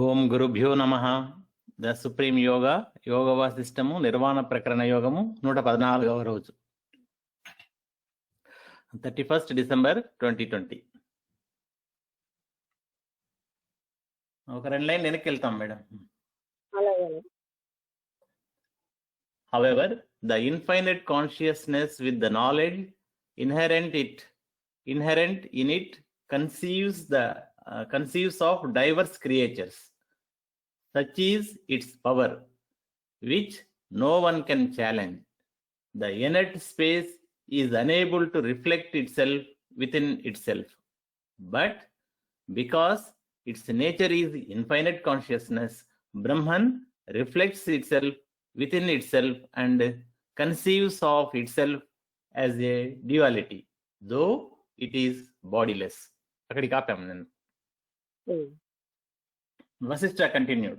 ఓం గురుభ్యో నమః. The supreme yoga యోగ వాసిష్టము నిర్వాణ ప్రకరణ యోగము 114వ రోజు 31st డిసెంబర్ 2020. ఒక రెండు లైన్ వెనక్కి వెళ్తాం madam. However, the infinite consciousness with the knowledge inherent in it conceives of diverse creatures. Such is its power, which no one can challenge. The inert space is unable to reflect itself within itself. But because its nature is infinite consciousness, Brahman reflects itself within itself and conceives of itself as a duality, though it is bodiless. Akkadi kaapam nenu. Vasishtha continued.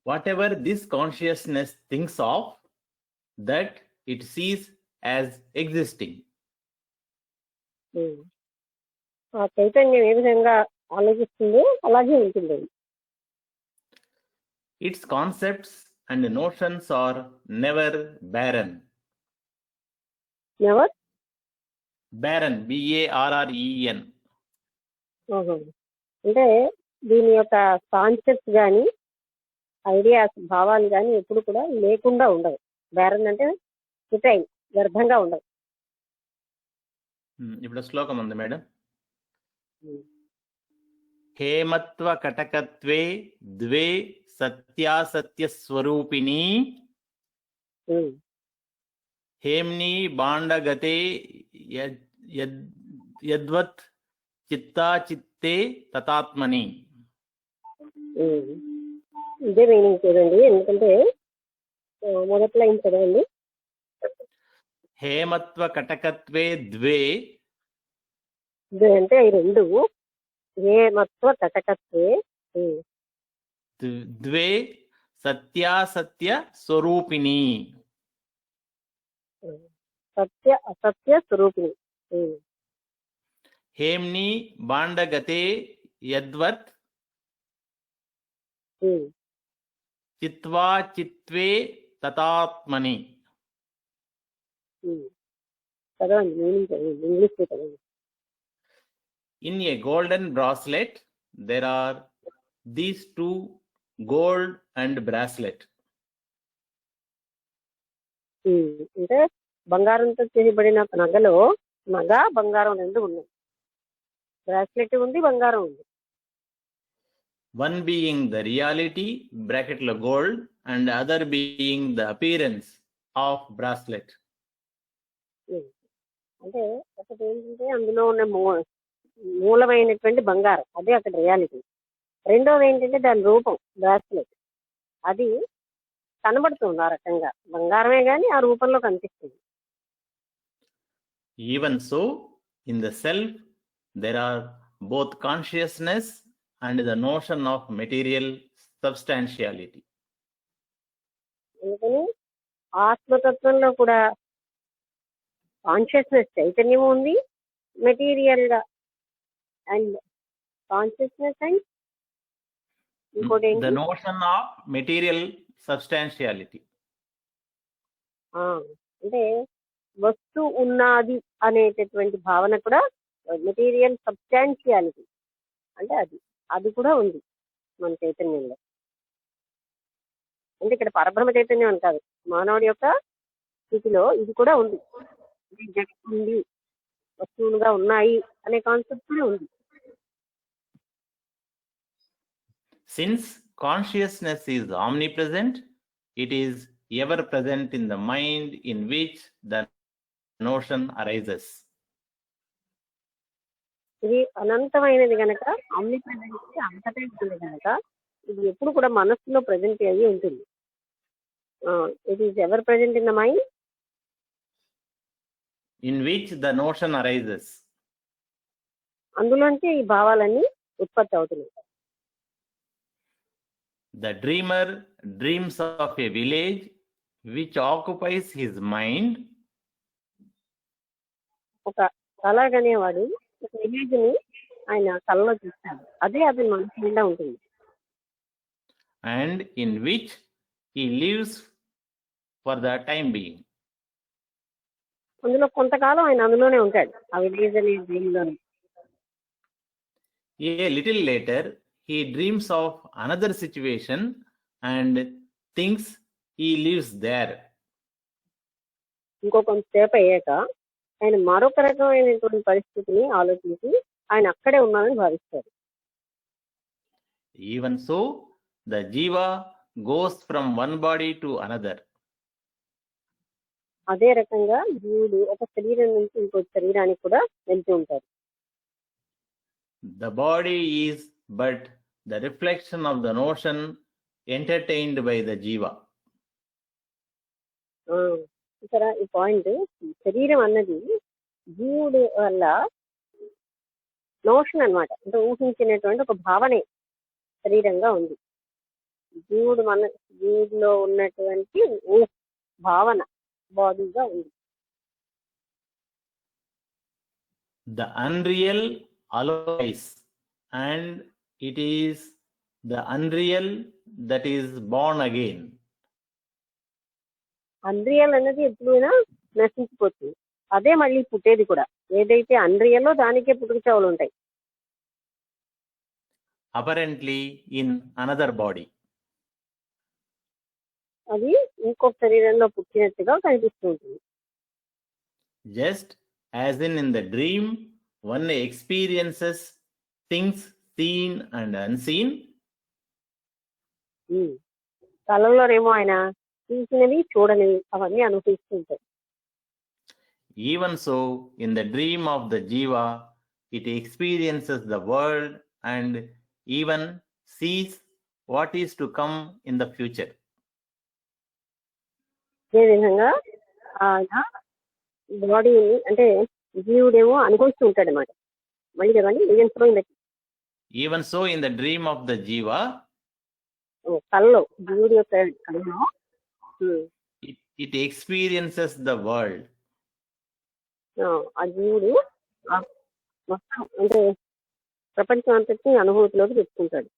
Whatever this consciousness thinks of, that it sees as existing. ఆ చైతన్యం ఏ విధంగా ఆలోచిస్తుందో అలాగే ఉంటుంది. Its concepts and notions are never barren. Never? Barren, BARREN. అంటే దీని యొక్క concepts కానీ ideas భావాలు కానీ ఎప్పుడు కూడా లేకుండా ఉండవు. బ్యారన్ అంటే ఫిటైల్, వ్యర్థంగా ఉండవు. ఇప్పుడు శ్లోకం ఉంది మేడం. హేమత్వ కటకత్వే ద్వే సత్యాసత్య స్వరూపిణి హేమ్ని బాండగతే యద్వత్ చిత్తా చిత్తే తతాత్మని. ఇదే మీనింగ్ చూడండి, ఎందుకంటే మొదటి లైన్ చదవండి. హేమత్వ కటకత్వే ద్వే అంటే ఈ రెండు, హేమత్వ కటకత్వే ద్వే సత్యాసత్య స్వరూపిణి. సత్య అసత్య స్వరూపిణి. హేమ్ని బాండగతే యద్వత్ చిత్వా చిత్వే తతాత్మని. చదవండి, మీనింగ్ చదవండి, ఇంగ్లీష్ చదవండి. In a golden bracelet, there are these two, gold and bracelet. అంటే బంగారంతో చేయబడిన నగలో నగ బంగారం రెండు ఉన్నాయి. బ్రాస్లెట్ ఉంది, బంగారం ఉంది. One being the reality, bracket lo gold, and other being the appearance of bracelet. అంటే ఒకటి ఏంటంటే అందులో ఉన్న మూలమైనటువంటి బంగారం, అదే అక్కడ రియాలిటీ. రెండోది ఏంటంటే దాని రూపం, బ్రాస్లెట్, అది కనబడుతుంది ఆ రకంగా, బంగారమే కానీ ఆ రూపంలో కనిపిస్తుంది. Even so, in the self, there are both consciousness and the notion of material substantiality. అందుకని ఆత్మతత్వంలో కూడా కాన్షియస్నెస్ చైతన్యం ఉంది, మెటీరియల్ గా అండ్ కాన్షియస్నెస్ అండ్ ఇంకోటి the notion of material substantiality. అంటే వస్తు ఉన్నది అనేటటువంటి భావన కూడా మెటీరియల్ సబ్స్టాన్షియాలిటీ, అంటే అది కూడా ఉంది మన చైతన్యంలో. అంటే ఇక్కడ పరబ్రహ్మ చైతన్యం అని కాదు, మానవుడి యొక్క స్థితిలో ఇది కూడా ఉంది. జగత్తు ఉంది, వస్తువులుగా ఉన్నాయి అనే కాన్సెప్ట్ కూడా ఉంది. Since consciousness is omnipresent, it is ever present in the mind in which the notion arises. ఇది అనంతమైనది కనుక, ఆమ్నిప్రెజెంట్ అంతటా ఉంటుంది కనుక ఇది ఎప్పుడు కూడా మనస్సులో ప్రజెంట్ అయ్యి ఉంటుంది. It is ever present in the mind in which the notion arises. అందులోంచి ఈ భావాలన్నీ ఉత్పత్తి అవుతున్నాయి. The dreamer dreams of a village which occupies his mind. ఒక కళ అనేవాడు ఒక విలేజ్ ని ఆయన కలలో చూస్తాడు. అదే అది మనసు నిండా ఉంటుంది. and in which he lives for the time being. అందులో కొంతకాలం ఆయన అందులోనే ఉంటాడు. ఆ విలేజ్ అనే దీనిలోనే. A little later, he dreams of another situation and thinks he lives there. ఇంకో కొంతసేపు అయ్యాక ఆయన మరొక రకమైనటువంటి పరిస్థితిని ఆలోచించి ఆయన అక్కడే ఉన్నానని భావిస్తారు. Even so, the jiva goes from one body to another. అదే రకంగా జీవుడు ఒక శరీరం నుంచి ఇంకో శరీరానికి కూడా వెళ్తూ ఉంటారు. The body is but the reflection of the notion entertained by the jiva. ఆ, ఇక్కడ ఈ పాయింట్, శరీరం అన్నది జీవుడు వల్ల నోషన్ అన్నమాట, అంటే ఊహించినటువంటి ఒక భావనే శరీరంగా ఉంది. జీవుడిలో ఉన్నటువంటి భావన బాడీగా ఉంది. The unreal alloys, and it is the unreal that is born again. Unreal అనేది ఎప్పుడైనా నశించిపోతుంది, అదే మళ్ళీ పుట్టేది కూడా. ఏదైతే అన్రియల్లో దానికే పుట్టుక చావులు ఉంటాయి. Apparently in another body. అది ఇంకొక శరీరంలో పుట్టినట్టుగా కనిపిస్తూ ఉంటుంది. Just as in the dream, one experiences things seen and unseen. కళల్లోనేమో ఆయన చూసినవి చూడనివి అవన్నీ అనుభవిస్తూ ఉంటారు. Even so, in the dream of the jiva, it experiences the world and even sees what is to come in the future. అదే విధంగా ఆయన బాడీని, అంటే జీవుడేమో అనుభవిస్తూ ఉంటాడు అన్నమాట. మళ్ళీ కదండి, Even so, in the dream of the jiva, కళ్ళలో, జీవుడి యొక్క కళ్ళలో it experiences the world. ఆ జీవుడు మొత్తం అంటే ప్రపంచం అంతటి అనుభూతిలోకి తెచ్చుకుంటాడు.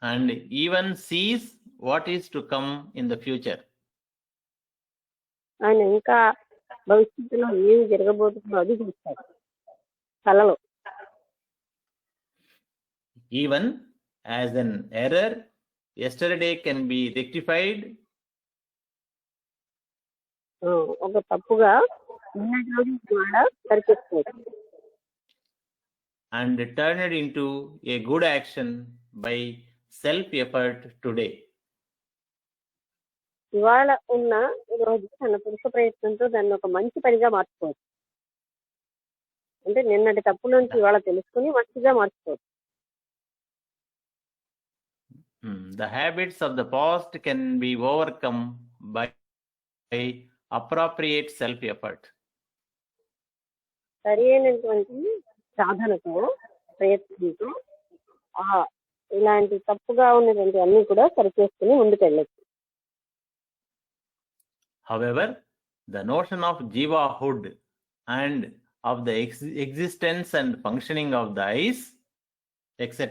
And even sees what is to come in the future. ఆయన ఇంకా భవిష్యత్తులో ఏమి జరగబోతుందో అది చూస్తాడు కళలో. Even as an error yesterday can be rectified, ఒక తప్పుగా నిన్నటి రోజు ద్వారా సరిచేసుకోవచ్చు. and turn it into a good action by self effort today. ఇవాళ ఉన్న ఈరోజు తన పురుష ప్రయత్నంతో దాన్ని ఒక మంచి పనిగా మార్చుకోవచ్చు. అంటే నిన్నటి తప్పు నుంచి ఇవాళ తెలుసుకుని మంచిగా మార్చుకోవచ్చు. The habits of the past can be overcome by appropriate self effort. సరి అయినటువంటి సాధనతో, ప్రయత్నంతో ఇలాంటి తప్పుగా ఉన్నటువంటి అన్ని కూడా సరిచేసుకుని ముందుకెళ్ళచ్చు. However, the notion of jivahood and of the existence and functioning of the eyes, etc.,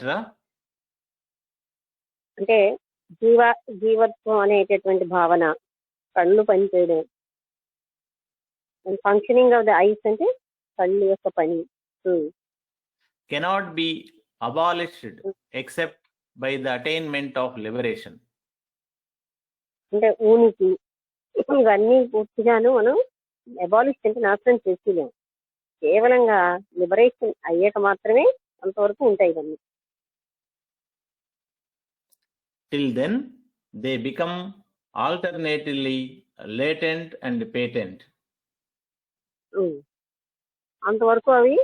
అంటే జీవత్వం అనేటటువంటి భావన, కళ్ళు పనిచేయడం, ఫంక్షనింగ్ ఆఫ్ ద ఐస్ అంటే కళ్ళు యొక్క పని, cannot be abolished except by the attainment of liberation. అంటే ఉనికి, ఇవన్నీ పూర్తిగాను మనం అబాలిష్ అంటే నాశనం చేసేలేము. కేవలంగా లిబరేషన్ అయ్యాక మాత్రమే అంతవరకు ఉంటాయి ఇవన్నీ. Till then, they become alternately latent and patent. అంతవరకు అవి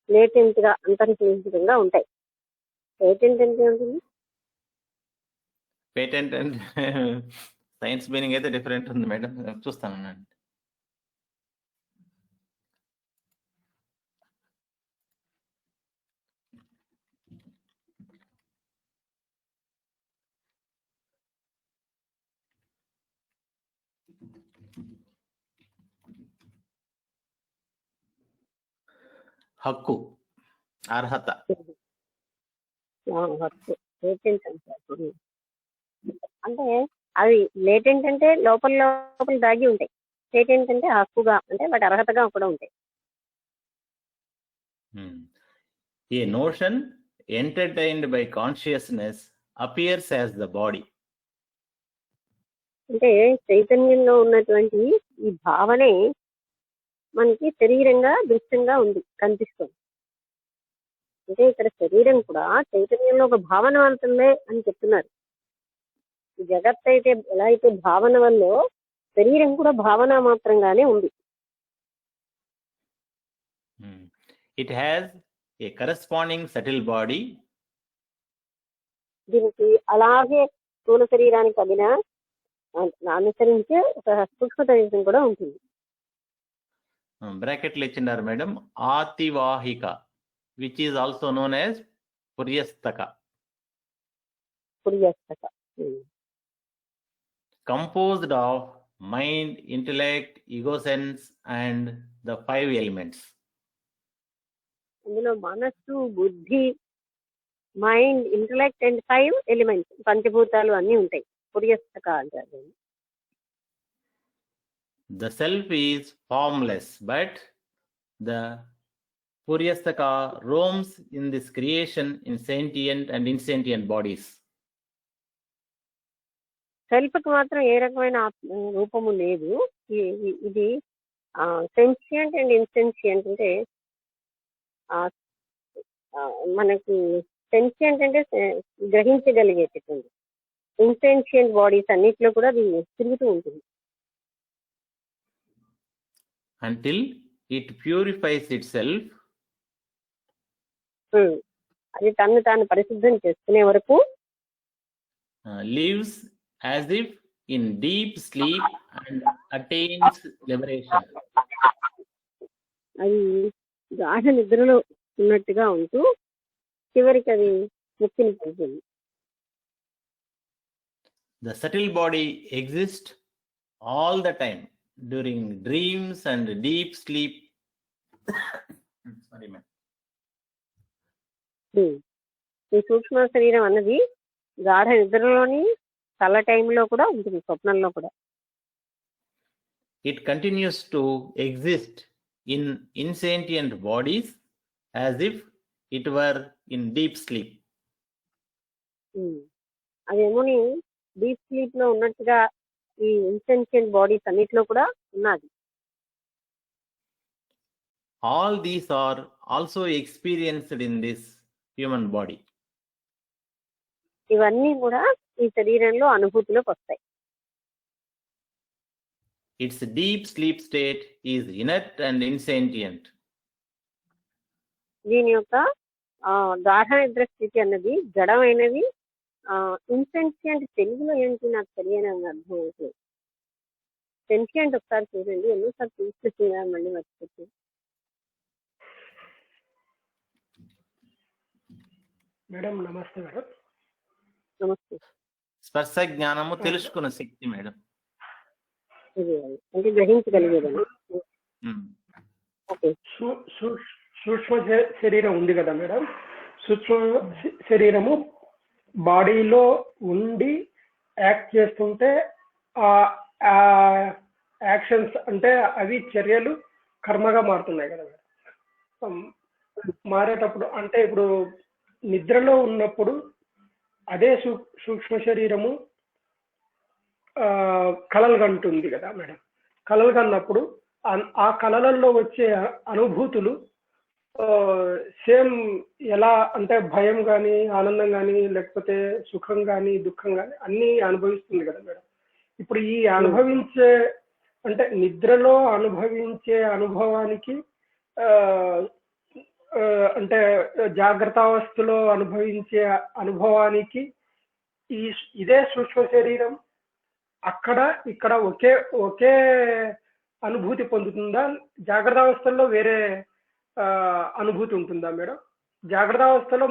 లేటెంట్ గా, అంతర్నిహితంగా ఉంటాయి. లేటెంట్ అంటే ఉంటుంది, పేటెంట్ అండ్ సైన్స్ మీనింగ్ అయితే డిఫరెంట్ ఉంది మేడం, చూస్తాను. హక్కు. అర్హత. లేటెంట్ అంటారు. అంటే అవి లేటెంట్ అంటే లోపల లోపల దాగి ఉంటాయి. లేటెంట్ అంటే హక్కుగా అంటే వాటి అర్హతగా కూడా ఉంటాయి. A notion entertained by consciousness appears as the body. అంటే చైతన్యంలో ఉన్నటువంటి ఈ భావనే మనకి శరీరంగా దృశ్యంగా ఉంది, కనిపిస్తుంది. అంటే ఇక్కడ శరీరం కూడా చైతన్యంలో ఒక భావన అంటుందే అని చెప్తున్నారు. ఈ జగత్ అయితే ఎలా అయితే భావన వల్ల శరీరం కూడా భావన మాత్రంగానే ఉంది. It has a corresponding subtle body. దీనికి అలాగే స్థూల శరీరానికి అనుసరించే ఒక సూక్ష్మ శరీరం కూడా ఉంటుంది. బ్రాకెట్లు ఇచ్చినారు madam. Ativahika, which is also known as puryastaka. Composed of mind, intellect, ego sense and the 5 elements. అందులో మనస్సు, బుద్ధి, మైండ్, ఇంటలెక్ట్ అండ్ 5 ఎలిమెంట్స్, పంచభూతాలు అన్ని ఉంటాయి. పుర్యస్తక అంటారు. The self is formless, but the Puryastaka roams in this creation in sentient and insentient bodies. Self కి మాత్రం ఏ రకమైన రూపము లేదు. ఇది సెన్షియంట్ అండ్ ఇన్సెన్షియంట్. అంటే మనకి సెన్షియంట్ అంటే గ్రహించగలిగేటటువంటి, ఇన్సెన్షియంట్ బాడీస్ అన్నిట్లో కూడా అది తిరుగుతూ ఉంటుంది. Until it purifies itself, అది తను తాను పరిశుద్ధం చేసుకునే వరకు lives as if in deep sleep and attains liberation. అది గాఢ నిద్రలో ఉన్నట్టుగా ఉంటూ చివరికి అది ముక్తిని పొందుతుంది. The subtle body exists all the time during dreams and deep sleep. Sorry, ma'am. ఈ సూక్ష్మ శరీరం అన్నది గాఢ నిద్రలోని కళ్ళ టైంలో కూడా ఉంటుంది, స్వప్నంలో కూడా. It continues to exist in insentient bodies as if it were in deep sleep. అదేమోని డీప్ స్లీప్ లో ఉన్నట్టుగా ఈ ఇన్సెన్షియంట్ బాడీస్ అన్నిట్లో కూడా ఉన్నది. All these are also experienced in this human body. ఇవన్నీ కూడా ఈ శరీరంలో అనుభూతిలోకి వస్తాయి. Its deep sleep state is inert and insentient. దీని యొక్క గాఢ నిద్ర స్థితి అన్నది జడమైనది. ఇన్సెన్షియంట్ తెలుగులో ఏంటి నాకు తెలియని అర్థం అవుతుంది. సెన్షియంట్ ఒకసారి చూడండి, ఎన్నోసారి చూస్తున్నారు మళ్ళీ మర్చిపోతుంది. మేడం నమస్తే. మేడం నమస్తే. స్పర్శ జ్ఞానము తెలుసుకున్న శక్తి మేడం, అంటే గ్రహించగలిగేదని. సూక్ష్మ శరీరం ఉంది కదా మేడం, సూక్ష్మ శరీరము బాడీలో ఉండి యాక్ట్ చేస్తుంటే ఆ యాక్షన్స్ అంటే అవి చర్యలు కర్మగా మారుతున్నాయి కదా మేడం. మారేటప్పుడు అంటే ఇప్పుడు నిద్రలో ఉన్నప్పుడు అదే సూక్ష్మ శరీరము కలలు కంటుంది కదా మేడం. కలలు కన్నప్పుడు ఆ కళలలో వచ్చే అనుభూతులు సేమ్ ఎలా అంటే భయం కానీ, ఆనందం కానీ, లేకపోతే సుఖం కానీ, దుఃఖం కానీ అన్ని అనుభవిస్తుంది కదా మేడం. ఇప్పుడు ఈ అనుభవించే అంటే నిద్రలో అనుభవించే అనుభవానికి అంటే జాగ్రత్తావస్థలో అనుభవించే అనుభవానికి ఇదే సూక్ష్మ శరీరం అక్కడ ఇక్కడ ఒకే అనుభూతి పొందుతుందా? జాగ్రత్త అవస్థల్లో వేరే అనుభూతి ఉంటుందా మేడం? జాగ్రత్త అవస్థలో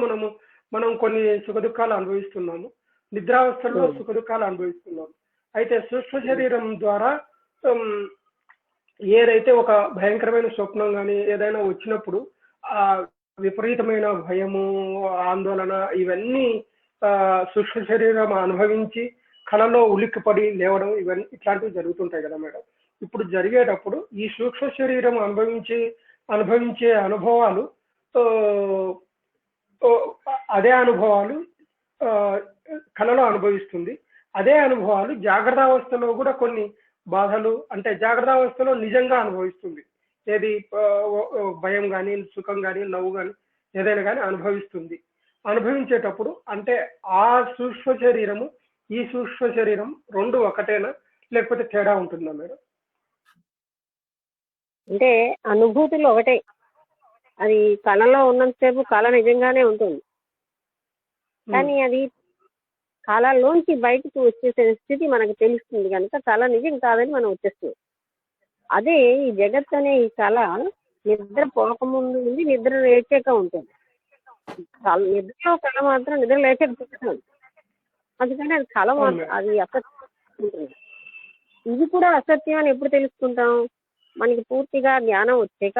మనం కొన్ని సుఖ దుఃఖాలు అనుభవిస్తున్నాము, నిద్రావస్థల్లో సుఖ దుఃఖాలు అనుభవిస్తున్నాము. అయితే సూక్ష్మ శరీరం ద్వారా ఏదైతే ఒక భయంకరమైన స్వప్నం కానీ ఏదైనా వచ్చినప్పుడు విపరీతమైన భయము, ఆందోళన ఇవన్నీ సూక్ష్మ శరీరం అనుభవించి కళలో ఉలిక్కిపడి లేవడం ఇవన్నీ ఇట్లాంటివి జరుగుతుంటాయి కదా మేడం. ఇప్పుడు జరిగేటప్పుడు ఈ సూక్ష్మ శరీరం అనుభవించే అనుభవాలు అదే అనుభవాలు కళలో అనుభవిస్తుంది. అదే అనుభవాలు జాగ్రత్త అవస్థలో కూడా కొన్ని బాధలు అంటే జాగ్రత్త అవస్థలో నిజంగా అనుభవిస్తుంది. ఏది భయం కానీ, సుఖం కానీ, నవ్వు కానీ ఏదైనా కానీ అనుభవిస్తుంది. అనుభవించేటప్పుడు అంటే ఆ సూక్ష్మ శరీరము ఈ సూక్ష్మ శరీరం రెండు ఒకటేనా లేకపోతే తేడా ఉంటుందా మేడం? అంటే అనుభూతులు ఒకటే. అది కళలో ఉన్నంతసేపు కళ నిజంగానే ఉంటుంది, కానీ అది కళలోంచి బయటకు వచ్చేసే స్థితి మనకు తెలుస్తుంది కనుక కళ నిజం కాదని మనం వచ్చేస్తుంది. అదే ఈ జగత్ అనే ఈ కళ నిద్ర పోకముందు ఉంది, నిద్ర లేచాక ఉంటుంది. నిద్రలో కళ మాత్రం నిద్ర లేచాక పుట్టుతుంది. అందుకని అది కళ అది అసత్యం ఉంటుంది. ఇది కూడా అసత్యం అని ఎప్పుడు తెలుసుకుంటాం? మనకి పూర్తిగా జ్ఞానం వచ్చాక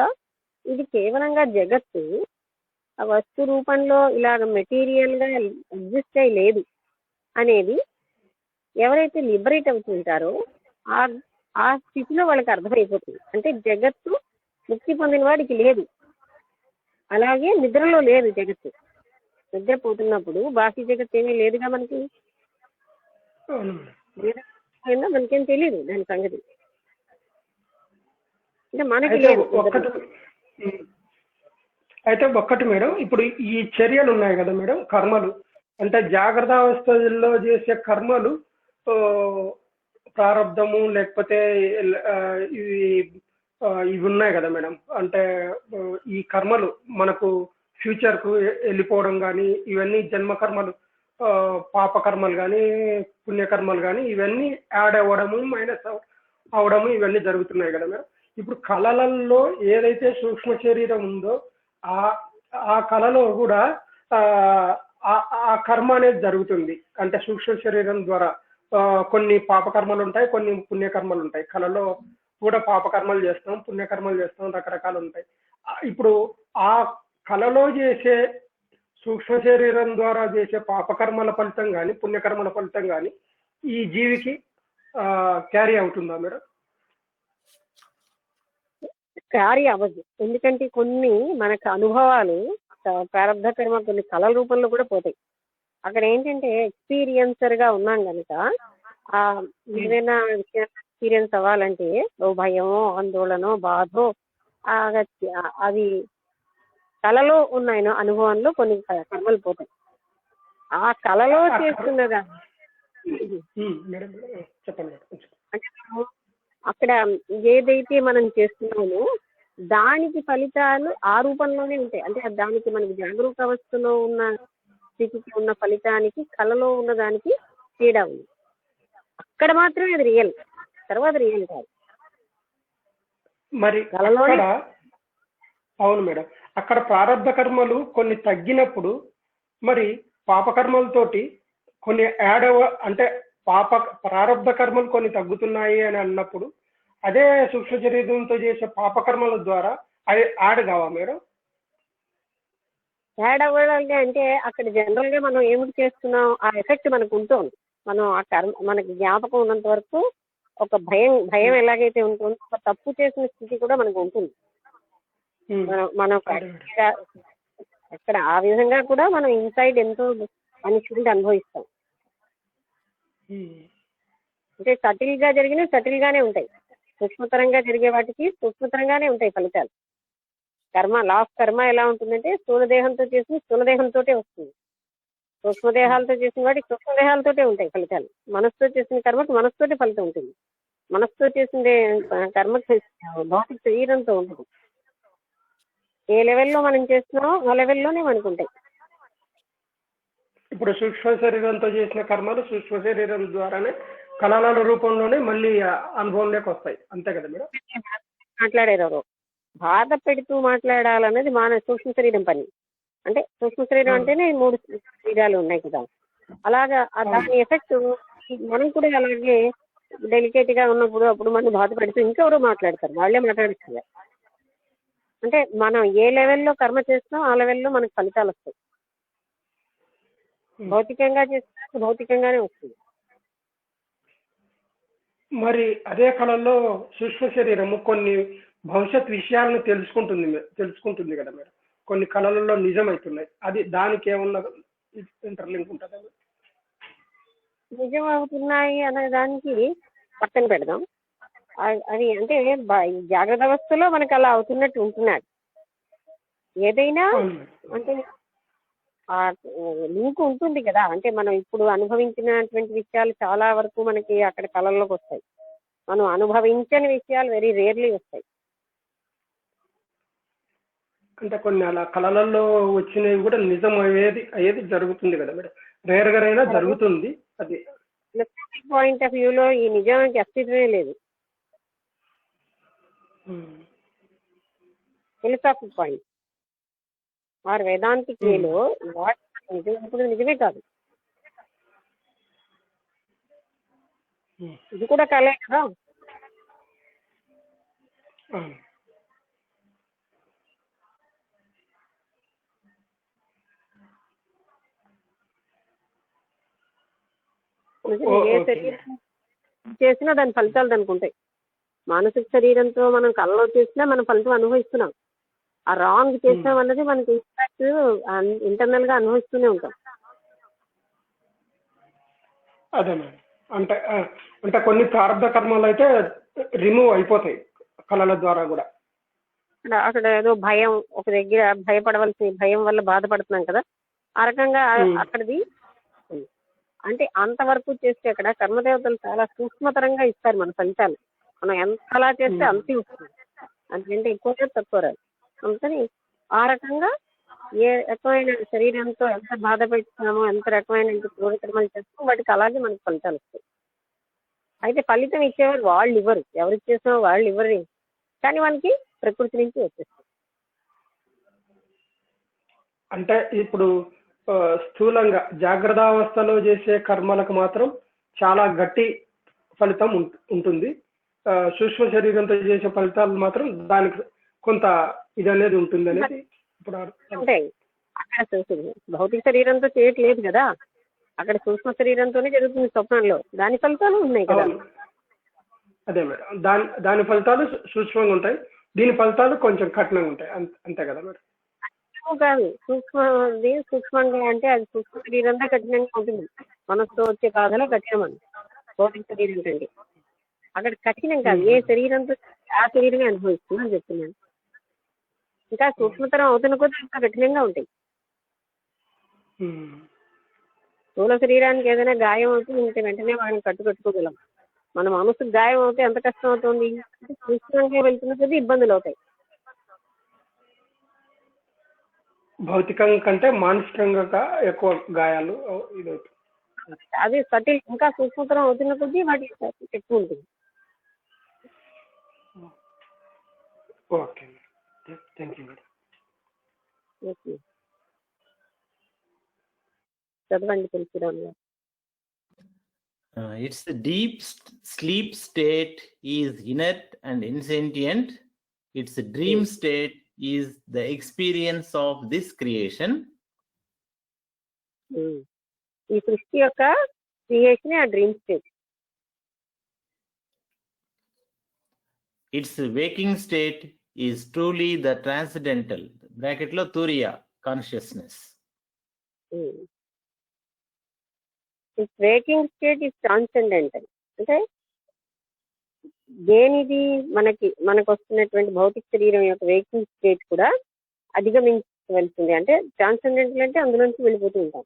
ఇది కేవలంగా జగత్తు ఆ వస్తు రూపంలో ఇలాగ మెటీరియల్ గా ఎగ్జిస్ట్ అయి లేదు అనేది ఎవరైతే లిబరేట్ అవుతుంటారో ఆ స్థితిలో వాళ్ళకి అర్థమైపోతుంది. అంటే జగత్తు ముక్తి పొందిన వాడికి లేదు, అలాగే నిద్రలో లేదు జగత్తు. నిద్రపోతున్నప్పుడు బాహ్య జగత్తు ఏమీ లేదుగా మనకి, మనకేం తెలియదు దాని సంగతి. అంటే మనకి లేదు. అయితే ఒక్కటి మేడం, ఇప్పుడు ఈ చర్యలు ఉన్నాయి కదా మేడం, కర్మలు అంటే జాగ్రత్త అవస్థలో చేసే కర్మలు ప్రారంధము లేకపోతే ఇవి ఉన్నాయి కదా మేడం. అంటే ఈ కర్మలు మనకు ఫ్యూచర్ కు వెళ్ళిపోవడం కానీ ఇవన్నీ జన్మ కర్మలు, పాప కర్మలు కానీ పుణ్యకర్మలు కానీ ఇవన్నీ యాడ్ అవ్వడము మైనస్ అవడము ఇవన్నీ జరుగుతున్నాయి కదా మేడం. ఇప్పుడు కళలలో ఏదైతే సూక్ష్మ శరీరం ఉందో ఆ కళలో కూడా ఆ కర్మ అనేది జరుగుతుంది. అంటే సూక్ష్మ శరీరం ద్వారా కొన్ని పాపకర్మలు ఉంటాయి, కొన్ని పుణ్యకర్మలు ఉంటాయి. కళలో కూడా పాపకర్మలు చేస్తాం, పుణ్యకర్మలు చేస్తాం, రకరకాలు ఉంటాయి. ఇప్పుడు ఆ కళలో చేసే సూక్ష్మ శరీరం ద్వారా చేసే పాపకర్మల ఫలితం కానీ పుణ్యకర్మల ఫలితం కానీ ఈ జీవికి క్యారీ అవుతుందా మేడం? క్యారీ అవ్వదు. ఎందుకంటే కొన్ని మనకు అనుభవాలు ప్రారంభ కర్మ కొన్ని కళల రూపంలో కూడా పోతాయి. అక్కడ ఏంటంటే ఎక్స్పీరియన్సర్ గా ఉన్నాం కనుక ఏదైనా విషయం ఎక్స్పీరియన్స్ అవ్వాలంటే భయమో ఆందోళనో బాధో అది కళలో ఉన్న అనుభవంలో కొన్ని కర్మలు పోతాయి. ఆ కళలో చేస్తున్నదా అంటే అక్కడ ఏదైతే మనం చేస్తున్నామో దానికి ఫలితాలు ఆ రూపంలోనే ఉంటాయి. అంటే దానికి మనకి జాగరూక అవస్థలో ఉన్న స్థితికి ఉన్న ఫలితానికి కళలో ఉన్న దానికి తేడా ఉంది. అక్కడ మాత్రమే అది రియల్, తర్వాత రియల్ కాదు. మరి కళలోనే అవును మేడం. అక్కడ ప్రారంభ కర్మలు కొన్ని తగ్గినప్పుడు మరి పాపకర్మలతోటి కొన్ని యాడ్ అంటే ప్రారంభ కర్మలు కొన్ని తగ్గుతున్నాయి అని అన్నప్పుడు అదే సూక్ష్మ శరీరంతో చేసే పాపకర్మల ద్వారా అవి యాడ్ కావా మేడం? యాడ్ అవ్వడానికి అంటే అక్కడ జనరల్ గా మనం ఏమిటి చేస్తున్నాం ఆ ఎఫెక్ట్ మనకు ఉంటుంది. మనం ఆ కర్మ మనకి జ్ఞాపకం ఉన్నంత వరకు ఒక భయం ఎలాగైతే ఉంటుందో ఒక తప్పు చేసిన స్థితి కూడా మనకు ఉంటుంది. మనం అక్కడ ఆ విధంగా కూడా మనం ఇన్సైడ్ ఎంతో పనిష్మెంట్ అనుభవిస్తాం. అంటే సటిల్ గా జరిగిన సటిల్ గానే ఉంటాయి, సూక్ష్మతరంగా జరిగే వాటికి సూక్ష్మతరంగానే ఉంటాయి ఫలితాలు. కర్మ లా ఆఫ్ కర్మ ఎలా ఉంటుందంటే స్థూలదేహంతో చేసిన స్థూలదేహంతోటే వస్తుంది, సూక్ష్మదేహాలతో చేసిన వాటికి సూక్ష్మదేహాలతోటే ఉంటాయి ఫలితాలు. మనసుతో చేసిన కర్మకి మనసుతోటే ఫలితం ఉంటుంది, మనసుతో చేసిన కర్మకి భౌతిక శరీరంతో ఉంటుంది. ఏ లెవెల్లో మనం చేస్తున్నామో ఆ లెవెల్లోనే మనకు ఉంటాయి. ఇప్పుడు సూక్ష్మ శరీరంతో చేసిన కర్మలు సూక్ష్మ శరీరం ద్వారానే కళల రూపంలోనే మళ్ళీ అనుభవంలోకి వస్తాయి, అంతే కదా మేడం? మాట్లాడేవారు బాధ పెడుతూ మాట్లాడాలనేది మన సూక్ష్మ శరీరం పని. అంటే సూక్ష్మ శరీరం అంటేనే 3 శరీరాలు ఉన్నాయి కదా, అలాగా దాని ఎఫెక్ట్ మనం కూడా అలాగే డెలికేట్ గా ఉన్నప్పుడు అప్పుడు మనం బాధ పెడుతూ ఇంకెవరో మాట్లాడతారు, వాళ్ళే మాట్లాడుతున్నారు. అంటే మనం ఏ లెవెల్లో కర్మ చేస్తున్నాం ఆ లెవెల్లో మనకు ఫలితాలు వస్తాయి. భౌతికంగా చేస్తే భౌతికంగానే వస్తుంది. మరి అదే కళల్లో సూక్ష్మ శరీరము కొన్ని భవిష్యత్ విషయాలను తెలుసుకుంటుంది కదా మేడం. కొన్ని కళలలో నిజమవుతున్నాయి. అది దానికి ఏమన్నా ఇంటర్లింక్ ఉంటుందా? నిజం అవుతున్నాయి అనే దానికి పక్కన పెడదాం. అది అంటే జాగ్రత్త అవస్థలో మనకు అలా అవుతున్నట్టు ఉంటున్నాడు. ఏదైనా అంటే ఆ లింక్ ఉంటుంది కదా. అంటే మనం ఇప్పుడు అనుభవించినటువంటి విషయాలు చాలా వరకు మనకి అక్కడ కళల్లోకి వస్తాయి. మనం అనుభవించని విషయాలు వెరీ రేర్లీ వస్తాయి. అంటే కొన్ని అలా కళలలో వచ్చినవి కూడా నిజం అయ్యేది జరుగుతుంది కదా మేడం. రేర్ గా అయినా జరుగుతుంది. అది పాయింట్ ఆఫ్ వ్యూలో ఈ నిజానికి అస్తిత్వమే లేదు. ఫిలసాఫిక్ పాయింట్ ఆర్ వేదాంతిక్ వేలో నిజం నిజమే కాదు. ఇది కూడా కళే కదా. ఏ శరీరం చేసినా దాని ఫలితాలు దానికి ఉంటాయి. మానసిక శరీరంతో మనం కళ్ళలో చేసినా మన ఫలితం అనుభవిస్తున్నాం. ఆ రాంగ్ చేసినాం అన్నది మనకి ఇంపాక్ట్ ఇంటర్నల్ గా అనుభవిస్తూనే ఉంటాం. అదే మేడం. అంటే అంటే కొన్ని ప్రారంభ కర్మలు అయితే రిమూవ్ అయిపోతాయి కళల ద్వారా కూడా. అక్కడ ఏదో భయం, ఒక దగ్గర భయపడవలసిన భయం వల్ల బాధపడుతున్నాం కదా, ఆ రకంగా అక్కడిది అంటే అంతవరకు చేస్తే అక్కడ కర్మదేవతలు చాలా సూక్ష్మతరంగా ఇస్తారు మన ఫలితాలు. మనం ఎంతలా చేస్తే అంతే వస్తుంది, అంతకంటే ఎక్కువ తక్కువ రాదు. అందుకని ఆ రకంగా ఏ రకమైన శరీరంతో ఎంత బాధ పెడుతున్నామో, ఎంత రకమైన క్రూరకర్మలు చేస్తామో వాటికి అలాగే మనకు ఫలితాలు వస్తాయి. అయితే ఫలితం ఇచ్చేవారు వాళ్ళు ఇవ్వరు, ఎవరు ఇచ్చేసినా వాళ్ళు ఇవ్వరు, కానీ మనకి ప్రకృతి నుంచి వచ్చేస్తుంది. అంటే ఇప్పుడు స్థూలంగా జాగ్రత్తావస్థలో చేసే కర్మలకు మాత్రం చాలా గట్టి ఫలితం ఉంటుంది. సూక్ష్మ శరీరంతో చేసే ఫలితాలు మాత్రం దానికి కొంత ఇది అనేది ఉంటుంది అనేది ఇప్పుడు అంటే అక్కడ భౌతిక శరీరంతో చేయట్లేదు కదా, అక్కడ సూక్ష్మ శరీరంతోనే జరుగుతుంది స్వప్నంలో, దాని ఫలితాలు ఉన్నాయి కదా. అదే మేడం, దాని ఫలితాలు సూక్ష్మంగా ఉంటాయి, దీని ఫలితాలు కొంచెం కఠినంగా ఉంటాయి, అంతే కదా మేడం. కాదు, సూక్ష్మంగా అంటే అది సూక్ష్మ శరీరంతో కఠినంగా ఉంటుంది. మనసుతో వచ్చే బాధలో కఠినం అండి భౌతిక శరీరం కంటే. అక్కడ కఠినం కాదు, ఏ శరీరంతో ఆ శరీరమే అనుభవిస్తుంది అని చెప్తున్నాను. ఇంకా సూక్ష్మతరం అవుతున్న కొద్ది ఇంకా కఠినంగా ఉంటాయి. స్థూల శరీరానికి ఏదైనా గాయం అవుతుంది ఇంత వెంటనే వాళ్ళని కట్టుకట్టుకోగలం. మన మనసుకు గాయం అవుతే ఎంత కష్టం అవుతుంది, సూక్ష్మంగా వెళ్తున్న కొద్ది ఇబ్బందులు అవుతాయి. భౌతికంగా కంటే మానసికంగా ఎక్కువ గాయాలు ఇదవుతుంది. అది సటిల్ ఇంకా సూక్ష్మతరం అవుతున్న కొద్దీ వాటి ఎక్కువ ఉంటుంది. Okay, thank you madam. చదవండి తులసిరామ్ గారు. Its deep sleep state is inert and insentient. Its dream state is the experience of this creation. ఈ సృష్టి యొక్క క్రియేషన్ ఆ dream state. Its waking state is truly the transcendental bracket lo turiya consciousness. Its waking state is transcendental. అంటే దేనిది మనకు వస్తున్నటువంటి భౌతిక శరీరం యొక్క వేకింగ్ స్టేట్ కూడా అధిగమించవలసింది. అంటే ట్రాన్సెండెంటల్ అంటే అందులోంచి వెళ్ళిపోతూ ఉంటాం.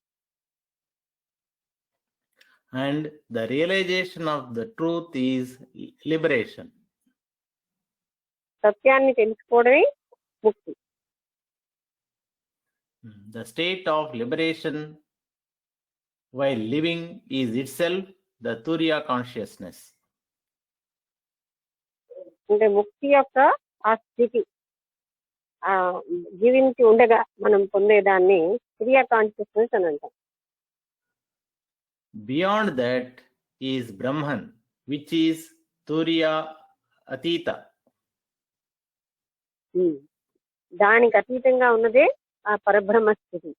And the realization of the truth is liberation. సత్యాన్ని తెలుసుకోవడమే ముక్తి. The state of liberation while living is itself the turiya consciousness. అంటే ముక్తి యొక్క ఆ స్థితి జీవించి ఉండగా మనం పొందేదాన్ని తురియ కాన్షియస్నెస్ అని అంటాం. Beyond that is Brahman, which is turiya atita. దానికి అతీతంగా ఉన్నదే ఆ పరబ్రహ్మ స్థితి.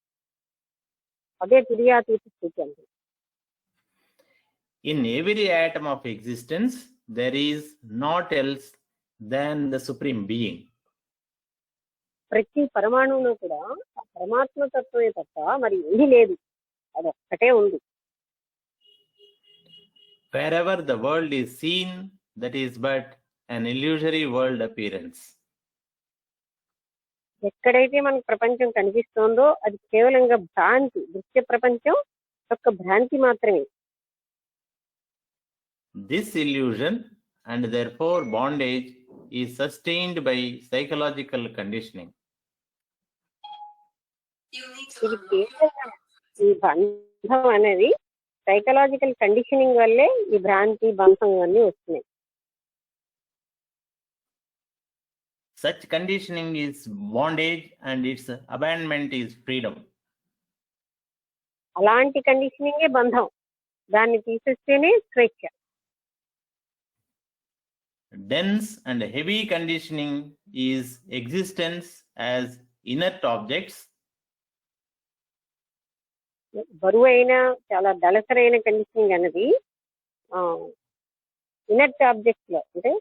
అదే తుర్యాతీత స్థితి అంటే. In every atom of existence, there is naught else than the Supreme Being. ప్రతి పరమాణువులో కూడా ఆ పరమాత్మ తత్వమే తప్ప మరి ఏమీ లేదు, అది ఒక్కటే ఉంది. Wherever the world is seen, that is but an illusory world appearance. ఎక్కడైతే మనకు ప్రపంచం కనిపిస్తోందో అది కేవలంగా భ్రాంతి, దృశ్య ప్రపంచం యొక్క భ్రాంతి మాత్రమే. This illusion and therefore bondage is sustained by psychological conditioning. ఇది కేవలంగా ఈ బంధం అనేది సైకలాజికల్ కండిషనింగ్ వల్లే ఈ భ్రాంతి బంధం అన్నీ వస్తున్నాయి. Such conditioning is bondage and its abandonment is freedom. అలాంటి కండిషనింగే బంధం, దాన్ని తీసేస్తేనే స్వేచ్ఛ. Dense and heavy conditioning is existence as inert objects. బరువైన చాలా దళసరైన కండిషనింగ్ అనేది ఇనర్ట్ ఆబ్జెక్ట్స్ లో అంటే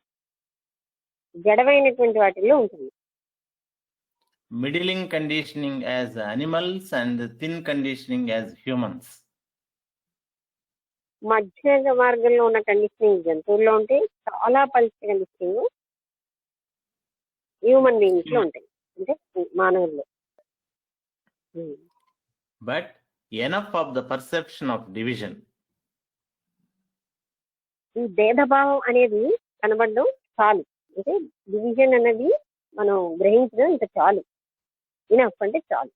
జడమైనటువంటి వాటిల్లో ఉంటుంది. Middling conditioning as animals and thin conditioning as humans. మధ్య మార్గంలో ఉన్న కండిషనింగ్ జంతువుల్లో ఉంటాయి, చాలా పల్చ కండిషనింగ్ హ్యూమన్ బీయింగ్స్ లో ఉంటాయి, అంటే మానవుల్లో. But enough of the perception of division. ఈ భేదభావం అనేది కనబడడం చాలు, అంటే డివిజన్ అనేది మనం గ్రహించడం ఇంత చాలు. ఇనఫ్ అంటే చాలు.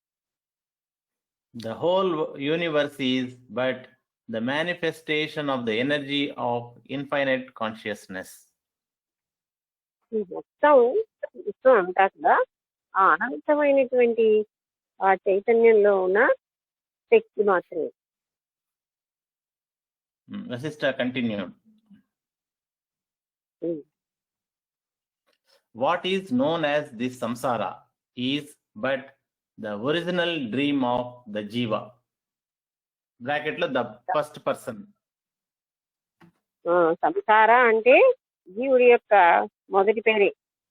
The whole universe is but the manifestation of the energy of infinite consciousness. ఈ మొత్తం విశ్వం అంతా కూడా ఆ అనంతమైనటువంటి ఆ చైతన్యంలో ఉన్న శక్తి మాత్రమే. Vasishtha continued. What is known as this samsara is but the original dream of the jiva. Bracket lo the first person. సంసార అంటే జీవుడి యొక్క మొదటి పేరే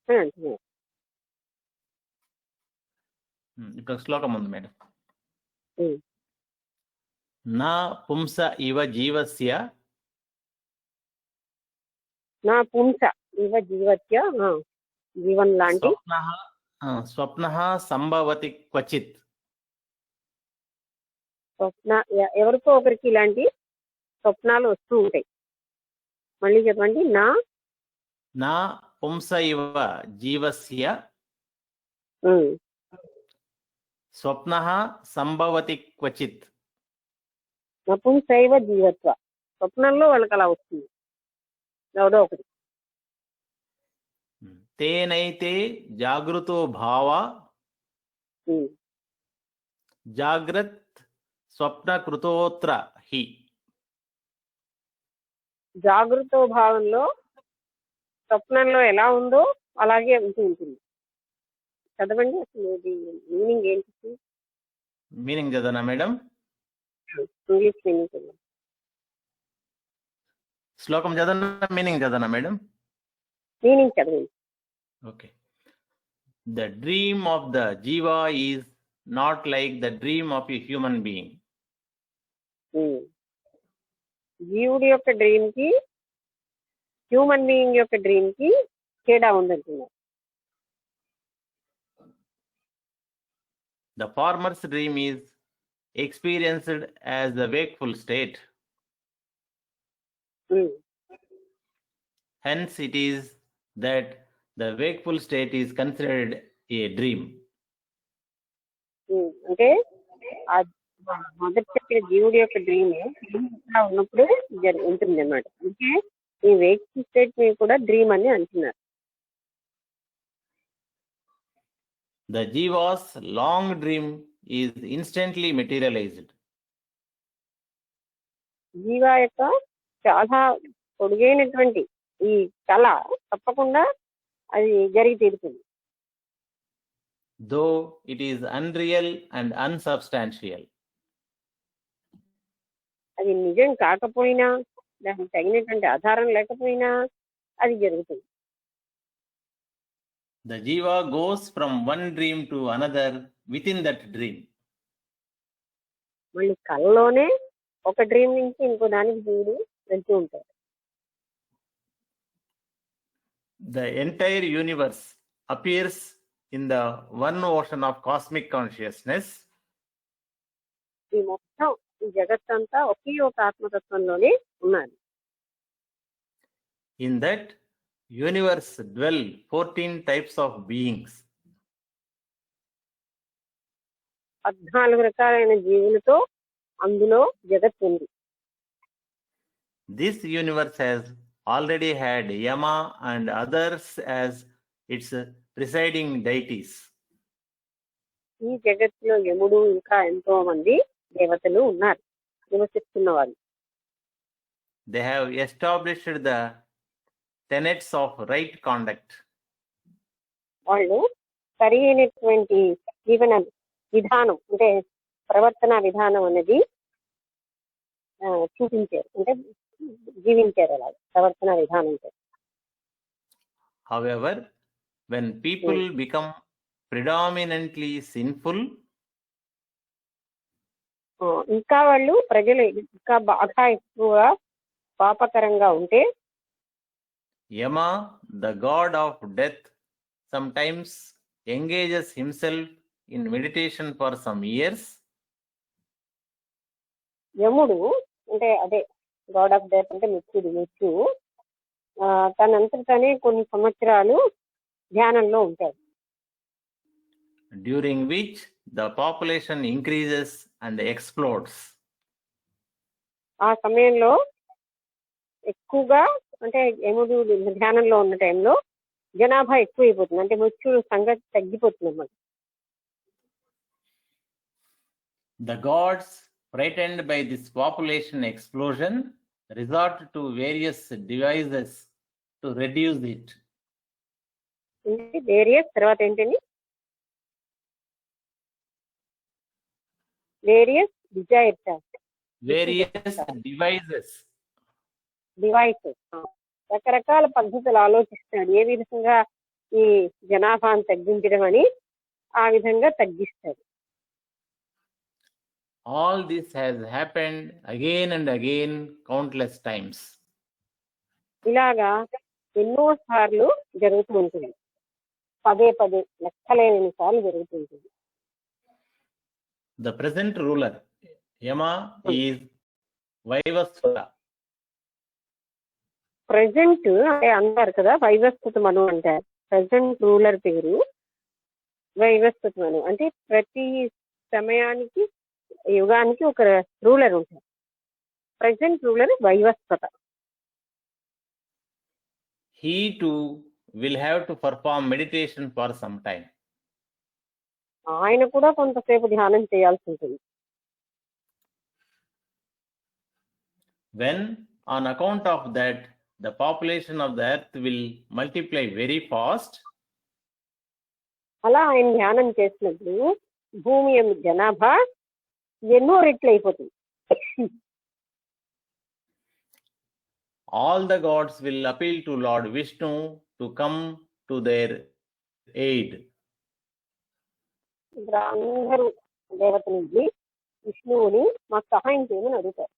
అని అంటున్నారు. ఇక్కడ శ్లోకం ఉంది మేడం. నా పుంస ఇవ జీవస్య. నా పుంస ఇవ జీవత్య, జీవన్ లాంటి. స్వప్నః సంభవతి క్వచిత్. స్వప్న ఎవరికో ఒకరికి ఇలాంటి స్వప్నాలు వస్తూ ఉంటాయి. మళ్ళీ చెప్పండి. నా పుంస ఇవ జీవస్య స్వప్నః సంభవతి క్వచిత్. నపుంసైవ జీవత్వ, స్వప్నంలో వాళ్ళకి అలా వస్తుంది ఎవడో ఒకటి. తేనైతే జాగృతో భావ జాగ్రత్ స్వప్న కృతోత్ర హి. జాగృతో భావంలో స్వప్నంలో ఎలా ఉందో అలాగే ఉంటుంది. చదవండి అసలు ఇది మీనింగ్ ఏంటి? మీనింగ్ చదవనా మేడం? ఇంగ్లీష్ మీనింగ్ చదవండి. శ్లోకం చదవనా, మీనింగ్ చదవనా మేడం? మీనింగ్ చదవండి. Okay. The dream of the jiva is not like the dream of a human being. జీవుడి యొక్క డ్రీమ్ కి హ్యూమన్ బీయింగ్ యొక్క డ్రీమ్ కి తేడా ఉందంటున్నారు. The former's dream is experienced as the wakeful state. Hence it is that the wakeful state is considered a dream. అంటే మొదటి చెప్పిన జీవుడి యొక్క డ్రీమ్ ఉన్నప్పుడు ఉంటుంది అన్నమాట. అంటే ఈ వేక్ఫుల్ స్టేట్ ని కూడా డ్రీమ్ అని అంటున్నారు. The jiva's long dream is instantly materialized. జీవా యొక్క చాలా పొడుగైనటువంటి ఈ కళ తప్పకుండా అది జరిగి తీరుతుంది. though it is unreal and unsubstantial. అది నిజం కాకపోయినా, దానికి తగినటువంటి ఆధారం లేకపోయినా అది జరుగుతుంది. The jiva goes from one dream to another within that dream. మళ్ళీ కళ్ళలోనే ఒక డ్రీమ్ నుంచి ఇంకో దానికి జీవుడు వెళ్తూ ఉంటాడు. The entire universe appears in the one ocean of cosmic consciousness. ఈ మొత్తం ఈ జగత్తంతా ఒకే ఒక ఆత్మతత్వంలోనే ఉన్నది. In that universe dwell 14 types of beings. 14 రకాలైన జీవులతో అందులో జగత్తు ఉంది. This universe has already had Yama and others as its presiding deities. ఈ జగత్తులో యముడు ఇంకా ఎంతో మంది దేవతలు ఉన్నారు, నివసిస్తున్న వాళ్ళు. They have established the tenets of right conduct. వాళ్ళు సరి అయినటువంటి జీవన విధానం అంటే ప్రవర్తన విధానం అనేది చూపించారు, అంటే జీవించారు అలా ప్రవర్తన విధానంతో. However, when people become predominantly sinful, ఇంకా వాళ్ళు ప్రజలు ఇంకా బాగా ఎక్కువగా పాపకరంగా ఉంటే Yama, the god of death, sometimes engages himself in meditation for some years. యముడు అంటే అదే గాడ్ ఆఫ్ డెత్ అంటే మృత్యు తనంతటనే కొన్ని సంవత్సరాలు ధ్యానంలో ఉంటాడు. During which the population increases and explodes. ఆ సమయంలో ఎక్కువగా అంటే యముడు ధ్యానంలో ఉన్న టైంలో జనాభా ఎక్కువైపోతుంది, అంటే మృత్యుడు సంగతి తగ్గిపోతుంది అన్నమాట. The gods, frightened by this population explosion, resort to various devices to reduce it. Various తర్వాత ఏంటండి, వేరియస్ డివైసెస్ రకరకాల పద్ధతులు ఆలోచిస్తాడు, ఏ విధంగా ఈ జనాభాను తగ్గించడం అని ఆ విధంగా తగ్గిస్తాడు. All this has happened again and again countless times. ఇలాగా ఎన్నో సార్లు జరుగుతూ ఉంటుంది, పదే పదే లెక్కలేని సార్లు జరుగుతుంటుంది. The present ruler, Yama, is Vaivasvata. Present అంటే అంటారు కదా వైవస్వత మను అంటారు. ప్రెసెంట్ రూలర్ పేరు వైవస్వత మను, అంటే ప్రతి సమయానికి యుగానికి ఒక రూలర్ ఉంటారు. Present ruler Vaivasvata. He too will have to perform meditation for some time. ఆయన కూడా కొంతసేపు ధ్యానం చేయాల్సి ఉంటుంది. When on account of that the population of the earth will multiply very fast, అలా ఆయన ధ్యానం చేసినప్పుడు భూమి జనాభా ఎన్నో రెట్లు అయిపోతుంది. all the gods will appeal to Lord Vishnu to come to their aid. అందరూ దేవతని విష్ణువుని మాకు సహాయం చేయమని అడుగుతారు.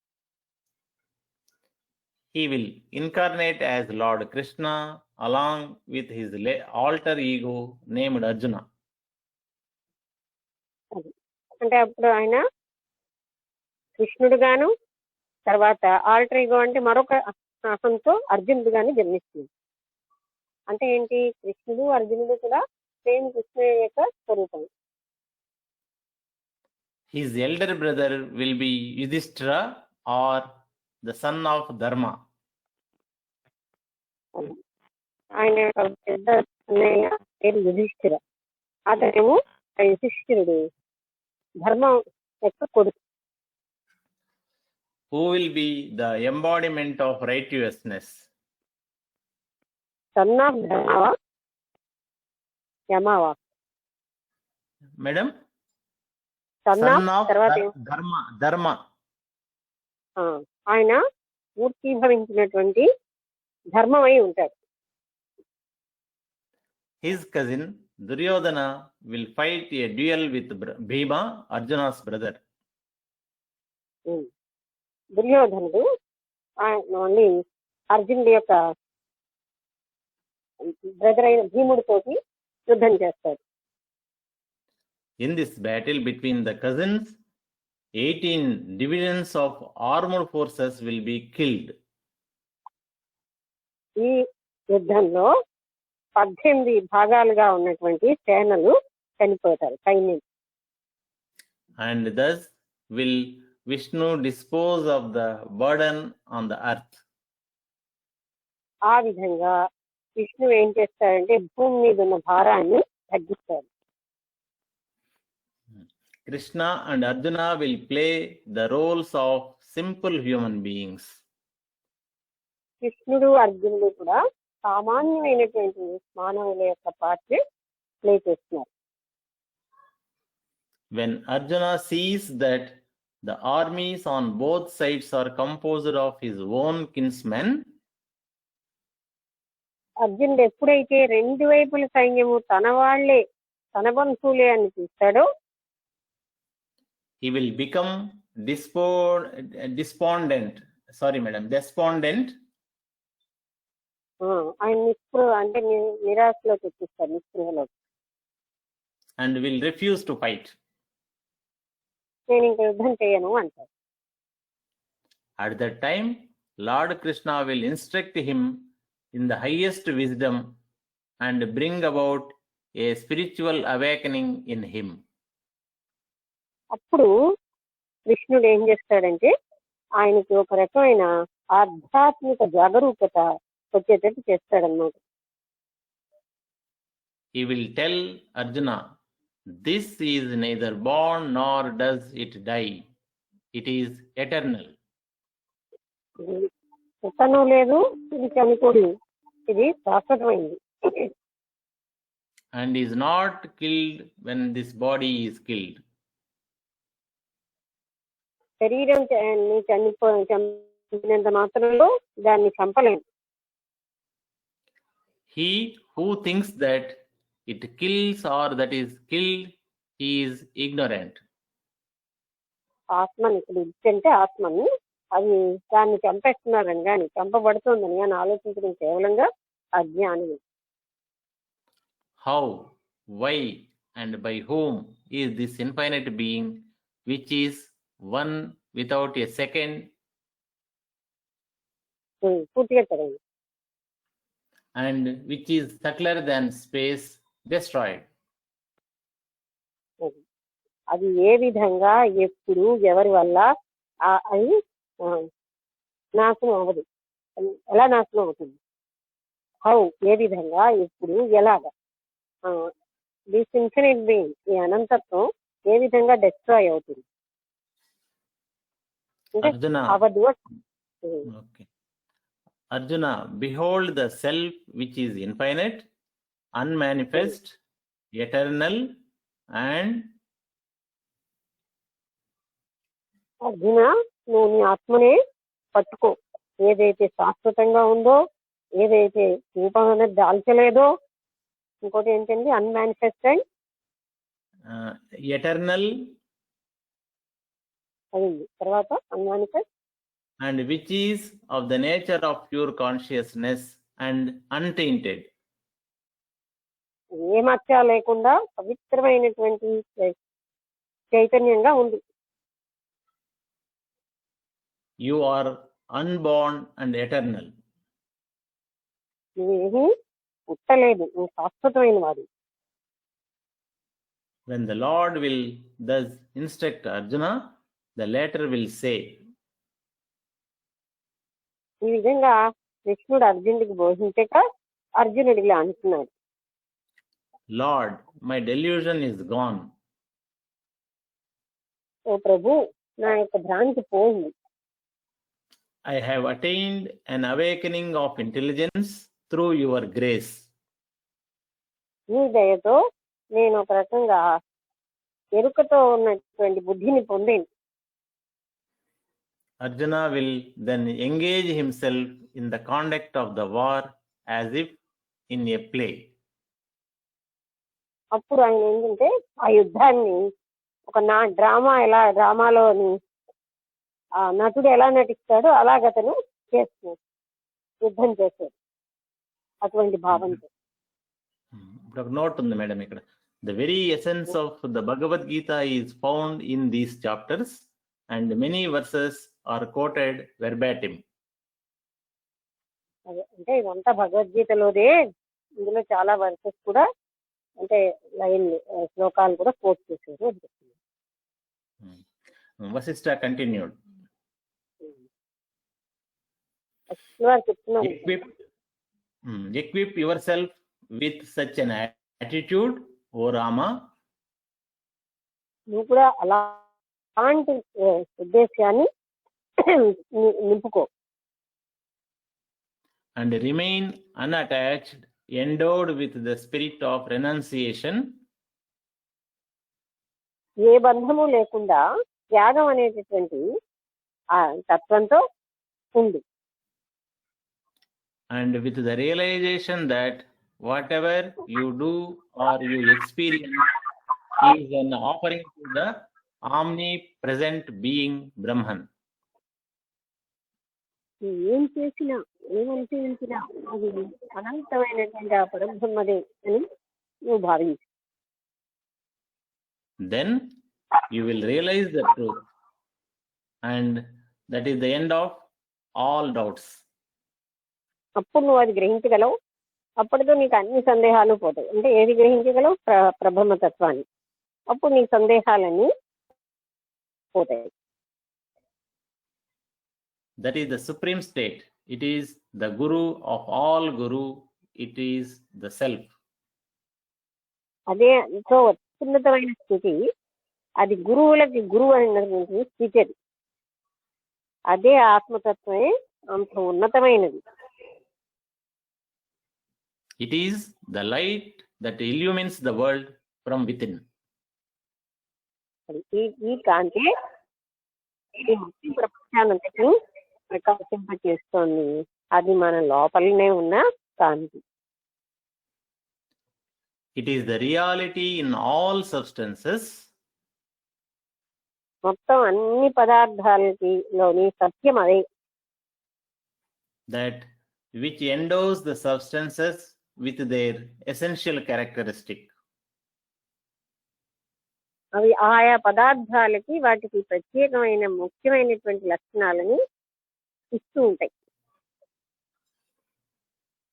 He will incarnate as Lord Krishna along with his alter ego named Arjuna. అంటే అప్పుడు ఆయన కృష్ణుడు గాను తర్వాత ఆల్టర్ ఈగో అంటే మరొక అహంతో అర్జునుడు గాని జన్మిస్తుంది. అంటే ఏంటి, కృష్ణుడు అర్జునుడు కూడా సేమ్ కృష్ణుడు యొక్క స్వరూపం. His elder brother will be Yudhishthira or the son of Dharma. ఆయన యొక్క పెద్ద అన్నయ్య పేరు యుధిష్ఠిర, అతనేమో యుధిష్ఠిరుడు ధర్మం యొక్క కొడుకు. Who will be the embodiment of righteousness? Son of ధర్మవా యమావా? Madam son son of of తర్వాత ధర్మ ఆ, ఆయన మూర్తీభవించినటువంటి ధర్మమై ఉంటాడు. His cousin Duryodhana will fight a duel with Bhima, Arjuna's brother. Um. దుర్యోధనుడు ఓన్లీ అర్జునుడి యొక్క బ్రదర్ అయిన భీముడితోటి యుద్ధం చేస్తాడు. In this battle between the cousins, 18 divisions of armed forces will be killed. ఈ యుద్ధంలో 18 భాగాలుగా ఉన్నటువంటి సేనలు చనిపోతారు, సైన్యం. And thus will Vishnu dispose of the burden on the earth. ఆ విధంగా విష్ణువు ఏం చేస్తాడంటే భూమి మీద ఉన్న భారాన్ని తగ్గిస్తాడు. Krishna and Arjuna will play the roles of simple human beings. కృష్ణుడు అర్జునుడు కూడా సామాన్యమైనటువంటి మానవుల యొక్క పాత్ర ప్లే చేస్తున్నారు. When Arjuna sees that the armies on both sides are composed of his own kinsmen, అర్జునుడు ఎప్పుడైతే రెండు వైపుల సైన్యము తన వాళ్లే, తన బంధువులే అని చూస్తాడో he will become despondent. ఆయన అంటే నిరాశలో తెప్పిస్తాడు, నిస్పృహలో. And will refuse to fight. నేను ఇంకా యుద్ధం చేయను అంటాడు. At that time, Lord Krishna will instruct him in the highest wisdom and bring about a spiritual awakening in him. అప్పుడు కృష్ణుడు ఏం చేస్తాడంటే ఆయనకి ఒక రకమైన ఆధ్యాత్మిక జాగరూకత వచ్చేటట్టు చేస్తాడన్నమాట. He will tell Arjuna, this is neither born nor does it die. It is eternal. పుట్టను లేదు, ఇది చనిపోదు, ఇది శాశ్వతమైంది. And is not killed when this body is killed. శరీరం చంపినంత మాత్రంలో దాన్ని చంపలేము. He who thinks that it kills or that is killed, he is ignorant. ఆత్మని ఇప్పుడు ఇచ్చంటే ఆత్మని అది దాన్ని చంపేస్తున్నారని కానీ చంపబడుతుందని కానీ ఆలోచించడం కేవలంగా అజ్ఞానం. How, why, and by whom is this infinite being, which is one without a second, పూర్తిగా చదవండి. and which is subtler than space, destroyed? అది ఏ విధంగా ఎప్పుడు ఎవరి వల్ల అది నాశనం అవ్వదు. ఎలా నాశనం అవుతుంది? హౌ, ఏ విధంగా, ఎప్పుడు, ఎలాగా దిస్ ఇన్ఫినిట్ బీయింగ్, ఈ అనంతత్వం ఏ విధంగా డిస్ట్రాయ్ అవుతుంది అంటే Arjuna, అవదు. okay. Arjuna, behold the self which is infinite, unmanifest, eternal, and Arjuna, నువ్వు నీ ఆత్మనే పట్టుకో. ఏదైతే శాశ్వతంగా ఉందో, ఏదైతే రూపం అనేది దాల్చలేదో, ఇంకోటి ఏంటండి అన్మానిఫెస్ట్ అండ్ eternal, అది తర్వాత unmanifest and which is of the nature of pure consciousness and untainted. ఏ మచ్చ లేకుండా పవిత్రమైనటువంటి చైతన్యంగా ఉంది. You are unborn and eternal. నువ్వేమీ పుట్టలేదు, నువ్వు శాశ్వతమైన వాడు. When the Lord will thus instruct Arjuna, the latter will say, ఈ విధంగా కృష్ణుడు అర్జునుడికి బోధించక అర్జునుడు ఇలా అంటున్నాడు, Lord, my delusion is gone. ఓ ప్రభు, నా యొక్క భ్రాంతి పోయింది. I have attained an awakening of intelligence through your grace. నీ దయతో నేను ఒక రకంగా ఎరుకతో ఉన్నటువంటి బుద్ధిని పొందేది. Arjuna will then engage himself in the conduct of the war as if in a play. అప్పుడు ఆయన ఏంటంటే ఆ యుద్ధాన్ని ఒక డ్రామాలోని ఆ నటుడు ఎలా నటిస్తాడో అలాగ అతను చేస్తున్నాడు, యుద్ధం చేశాడు అటువంటి భావంతో. ఇప్పుడు ఒక నోట్ ఉంది మేడం ఇక్కడ. The very essence of the Bhagavad Gita is found in these chapters and many verses are quoted verbatim. అంటే ఇదంతా భగవద్గీతలోదే, ఇందులో చాలా వర్సెస్ కూడా అంటే శ్లోకాలు కూడా కోట్ చేశారు అని చెప్తున్నారు. Vasishtha continued. చెప్తున్నాను, Equip yourself with such an attitude, O Rama. నువ్వు కూడా అలాంటి ఉద్దేశాన్ని నింపుకో. And remain unattached, endowed with the spirit of renunciation. ఏ బంధము లేకుండా త్యాగం అనేటటువంటి ఆ తత్వంతో ఉంది. And with the realization that whatever you do or you experience is an offering to the omnipresent being Brahman. ఏం చేసినా ఏమనిపించినా అది అనంతమైనటువంటి ఆ పరబ్రహ్మదే అని నువ్వు భావించు. Then you will realize the truth, and that is the end of all doubts. అప్పుడు నువ్వు అది గ్రహించగలవు. అప్పటితో నీకు అన్ని సందేహాలు పోతాయి. అంటే ఏది గ్రహించగలవు? ప్రబ్రహ్మతత్వాన్ని. అప్పుడు నీ సందేహాలన్నీ పోతాయి. That is the supreme state. It is the guru of all guru. It is the self. అదే ఎంతో అత్యున్నతమైన స్థితి. అది గురువులకి గురువు అయినటువంటి స్థితి. అది అదే ఆత్మతత్వమే అంత ఉన్నతమైనది. It is the light that illumines the world from within. ఈ కాంతి ఈ మొత్తం ప్రపంచానంతటిని ప్రకాశింపచేస్తోంది. అది మన లోపలనే ఉన్న కాంతి. It is the reality in all substances. మొత్తం అన్ని పదార్థాలలోని సత్యం అదే. That which endows the substances with their essential characteristic. అవి ఆయా పదార్థాలకి వాటికి ప్రత్యేకమైన ముఖ్యమైనటువంటి లక్షణాలని ఇస్తూ ఉంటాయి.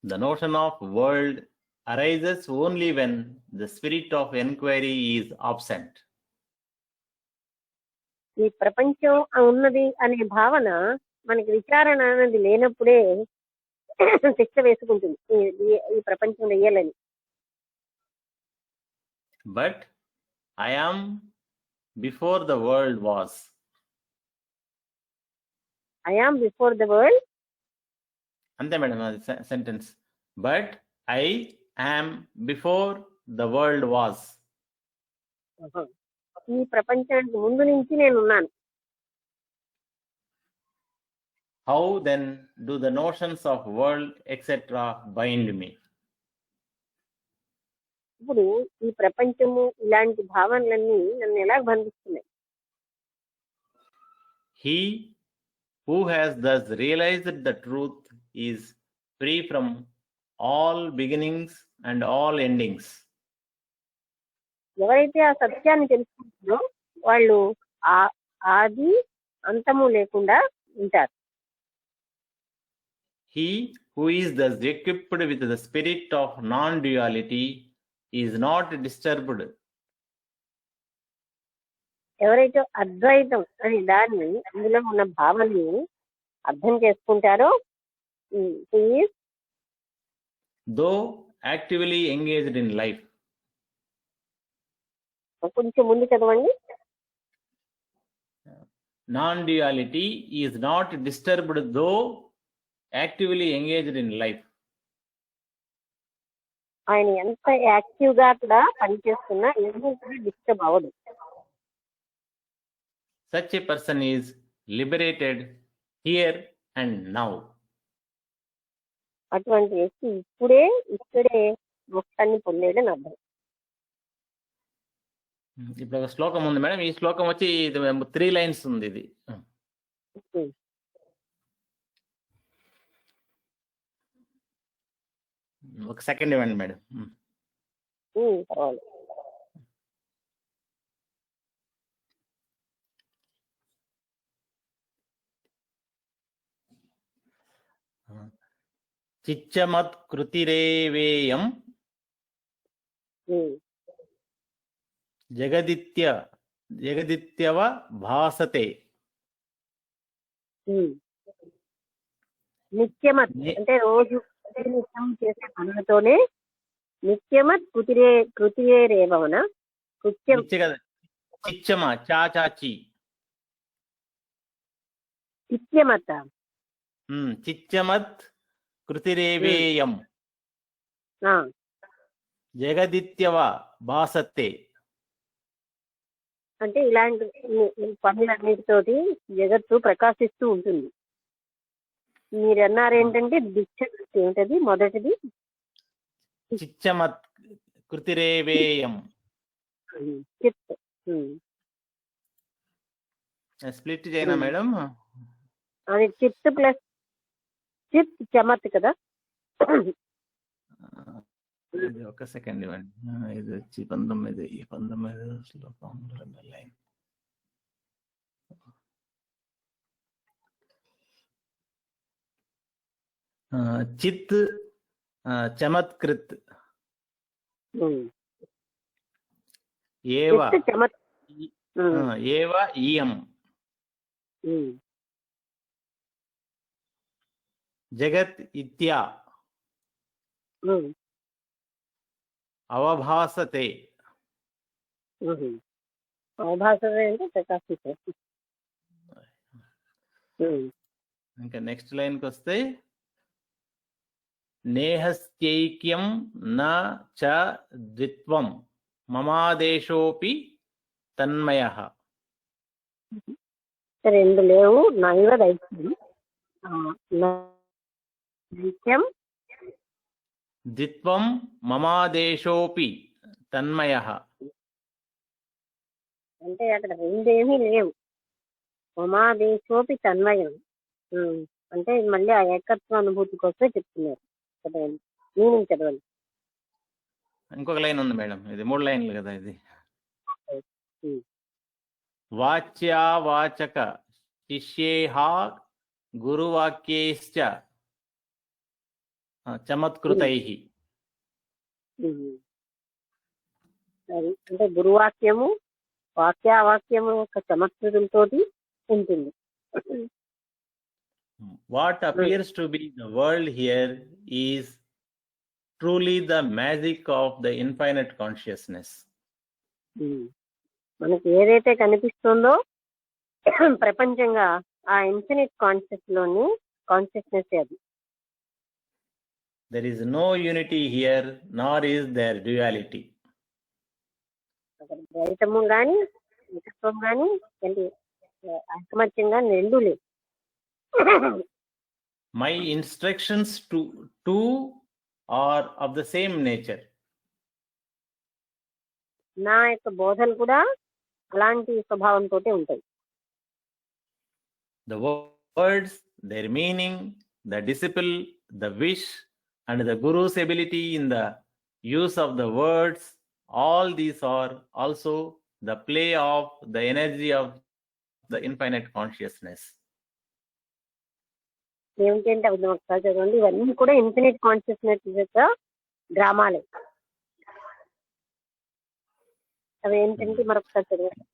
The notion of world arises only when the spirit of enquiry is absent. ఈ ప్రపంచం ఉన్నది అనే భావన మనకి విచారణ అనేది లేనప్పుడే శిక్ష వేసుకుంటుంది ఈ ప్రపంచం వెయ్యాలని. But I am before the world was. I am before the world. అంతే మేడం అది sentence. But I am before the world was. ఈ ప్రపంచానికి ముందు నుంచి నేను ఉన్నాను. How then do the notions of world etc. bind me? ఇప్పుడు ఈ ప్రపంచము ఇలాంటి భావనలన్నీ నన్ను ఎలా బంధిస్తున్నాయి? He who has thus realized the truth is free from all beginnings and all endings. ఎవరైతే ఆ సత్యాన్ని తెలుసుకుంటారో వాళ్ళు ఆది అంతము లేకుండా ఉంటారు. He who is thus equipped with the spirit of non-duality is not disturbed. ఎవరైతే అద్వైతం అనే దాన్ని అందులో ఉన్న భావాన్ని అర్థం చేసుకుంటారో he is though actively engaged in life. కొంచెం ముందు చదవండి. Non-duality is not disturbed though actively engaged in life. ఆయన ఎంత యాక్టివ్ గా కూడా పనిచేస్తున్నా ఏమీ కూడా డిస్టర్బ్ అవ్వదు. such a person is liberated here and now. అటువంటి వ్యక్తి ఇప్పుడే ఇక్కడే మోక్షాన్ని పొందేడని అర్థం. ఇప్పుడు ఒక శ్లోకం ఉంది మేడం. ఈ శ్లోకం వచ్చి 3 లైన్స్ ఉంది ఇది. ఒక సెకండ్ ఇవ్వండి మేడం. పర్వాలేదు. చిచ్చమత్కృతిరేవేయం జగదిత్యవ భాసతే. నిత్యమత్ అంటే రోజు నిత్యం చేసే పనులతోనే నిత్యమత్ కృతిరేవన కృత్యం చిచ్చమ చాచాచి నిత్యమత చిచ్చమత్ కృతిరేవేయం జగదిత్యవ భాసతే. అంటే ఇలాంటి పనులన్నిటితోటి జగత్తు ప్రకాశిస్తూ ఉంటుంది. మీరు అన్నారు ఏంటంటే దీక్ష ఏమిటది మొదటిది? చిచ్చమత్ కృతిరేవేయం. చిత్ స్ప్లిట్ చేయనా మేడం? అది చిత్ ప్లస్ చిత్ చమత్ కదా. ఒక సెకండ్ ఇవ్వండి. ఇది వచ్చి 19 శ్లోకం లైన్. చిత్ చమత్కృత్ ఏవ ఇయం జగత్ ఇత్యా అవభాసతే. అవభాసతే అంటే ప్రకాశితే. ఇంకా నెక్స్ట్ లైన్కి వస్తే నేహస్యైక్యం నా చ ద్విత్వం మమాదేశోపి తన్మయః. రెండు లేవు. నైవ దైత్యం దైత్యం ద్విత్వం మమాదేశోపి తన్మయః. అంటే అక్కడ రెండేమీ లేవు. మమాదేశోపి తన్మయం అంటే మళ్ళీ ఆ ఏకత్వ అనుభూతి కోసమే చెప్తున్నారు. మీనింగ్ చదవండి. ఇంకొక లైన్ ఉంది మేడం. ఇది 3 లైన్లు కదా ఇది. వాచ్యావాచక శిష్యేహా గురువాక్యైశ్చ చమత్కృతైః. అంటే గురువాక్యము వాక్యావాక్యము యొక్క చమత్కృతులతో ఉంటుంది. What appears to be the world here is truly the magic of the infinite consciousness. మనకి ఏదైతే కనిపిస్తుందో ప్రపంచంగా ఆ ఇన్ఫినిట్ కాన్షియస్నెస్ అది. There is no unity here, nor is there duality. ద్వైతము కానీ ఏకత్వం కానీ ఐకమత్యం కానీ రెండు లేదు. My instructions to are of the same nature. నా యొక్క బోధలు కూడా అలాంటి స్వభావంతో ఉంటాయి. The words, their meaning, the disciple, the wish, and the Guru's ability in the use of the words, all these are also the play of the energy of the infinite consciousness. ఏమిటంటే అవి ఒకసారి చదవండి. ఇవన్నీ కూడా infinite consciousness యొక్క డ్రామాలే. అవి ఏంటంటే మరొకసారి చదవండి.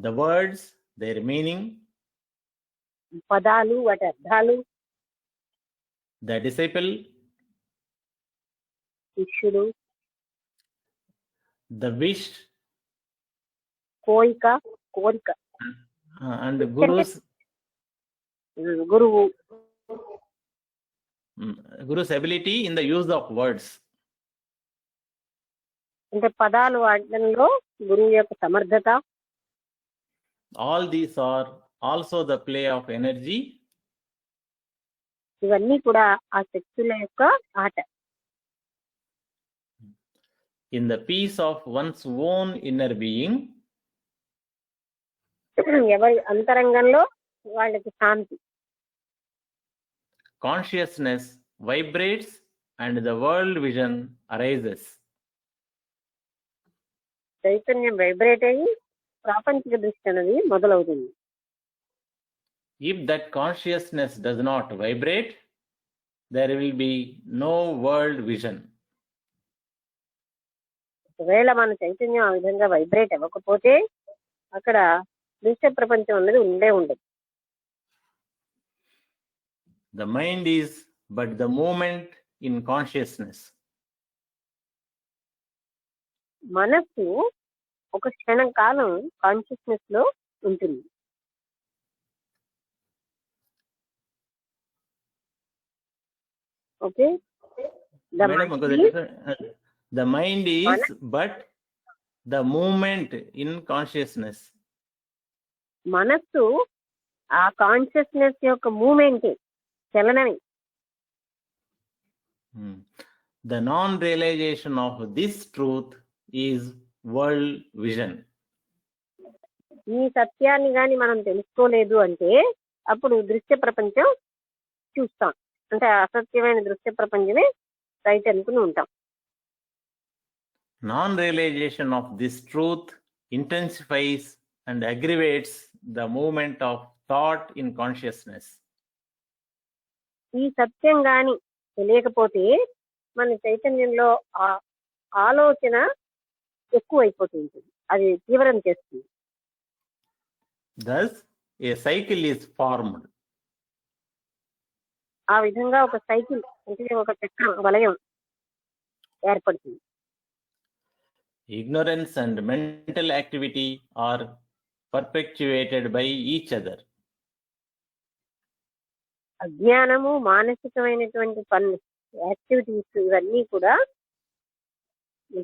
The words, their meaning, పదాలు వాటి అర్థాలు, the disciple, శిష్యుడు, the wish, కోరిక and Guru's ability in the use of words. అంటే పదాలు వాడడంలో గురువు యొక్క సమర్థత, All these are also the play of energy ఇవన్నీ కూడా ఆ శక్తుల యొక్క ఆట. in the peace of one's own inner being. ఎవరి అంతరంగంలో వాళ్ళకి శాంతి. Consciousness vibrates and the world vision arises. చైతన్యం వైబ్రేట్ అయ్యి ప్రాపంచిక దృష్టి అనేది మొదలవుతుంది. If that consciousness does not vibrate, there will be no world vision. ఒకవేళ మన చైతన్యం ఆ విధంగా వైబ్రేట్ అవ్వకపోతే అక్కడ దృశ్య ప్రపంచం అనేది ఉండే ఉండదు. The mind is but the moment in consciousness. మనస్సు ఒక క్షణం కాలం కాన్షియస్నెస్ లో ఉంటుంది. Okay, Madam, the mind is but the moment in consciousness. మనస్సు ఆ కాన్షియస్నెస్ యొక్క moment, చలనమే. The non-realization of this truth is world vision. ఈ సత్యాన్ని గాని మనం తెలుసుకోలేదు అంటే అప్పుడు దృశ్య ప్రపంచం చూస్తాం, అంటే అసత్యమైన దృశ్య ప్రపంచమే రైట్ అనుకుని ఉంటాం. Non-realization of this truth intensifies and aggravates the movement of thought in consciousness. ఈ సత్యం గాని తెలియకపోతే మన చైతన్యంలో ఆ ఆలోచన ఎక్కువైపోతుంది, అది తీవ్రం చేస్తుంది. Thus, a cycle is formed. ఆ విధంగా ఒక సైకిల్ అంటే ఒక చక్రం, వలయం ఏర్పడుతుంది. Ignorance and mental activity are perpetuated by each other. అజ్ఞానము, మానసికమైనటువంటి పనులు, యాక్టివిటీస్ ఇవన్నీ కూడా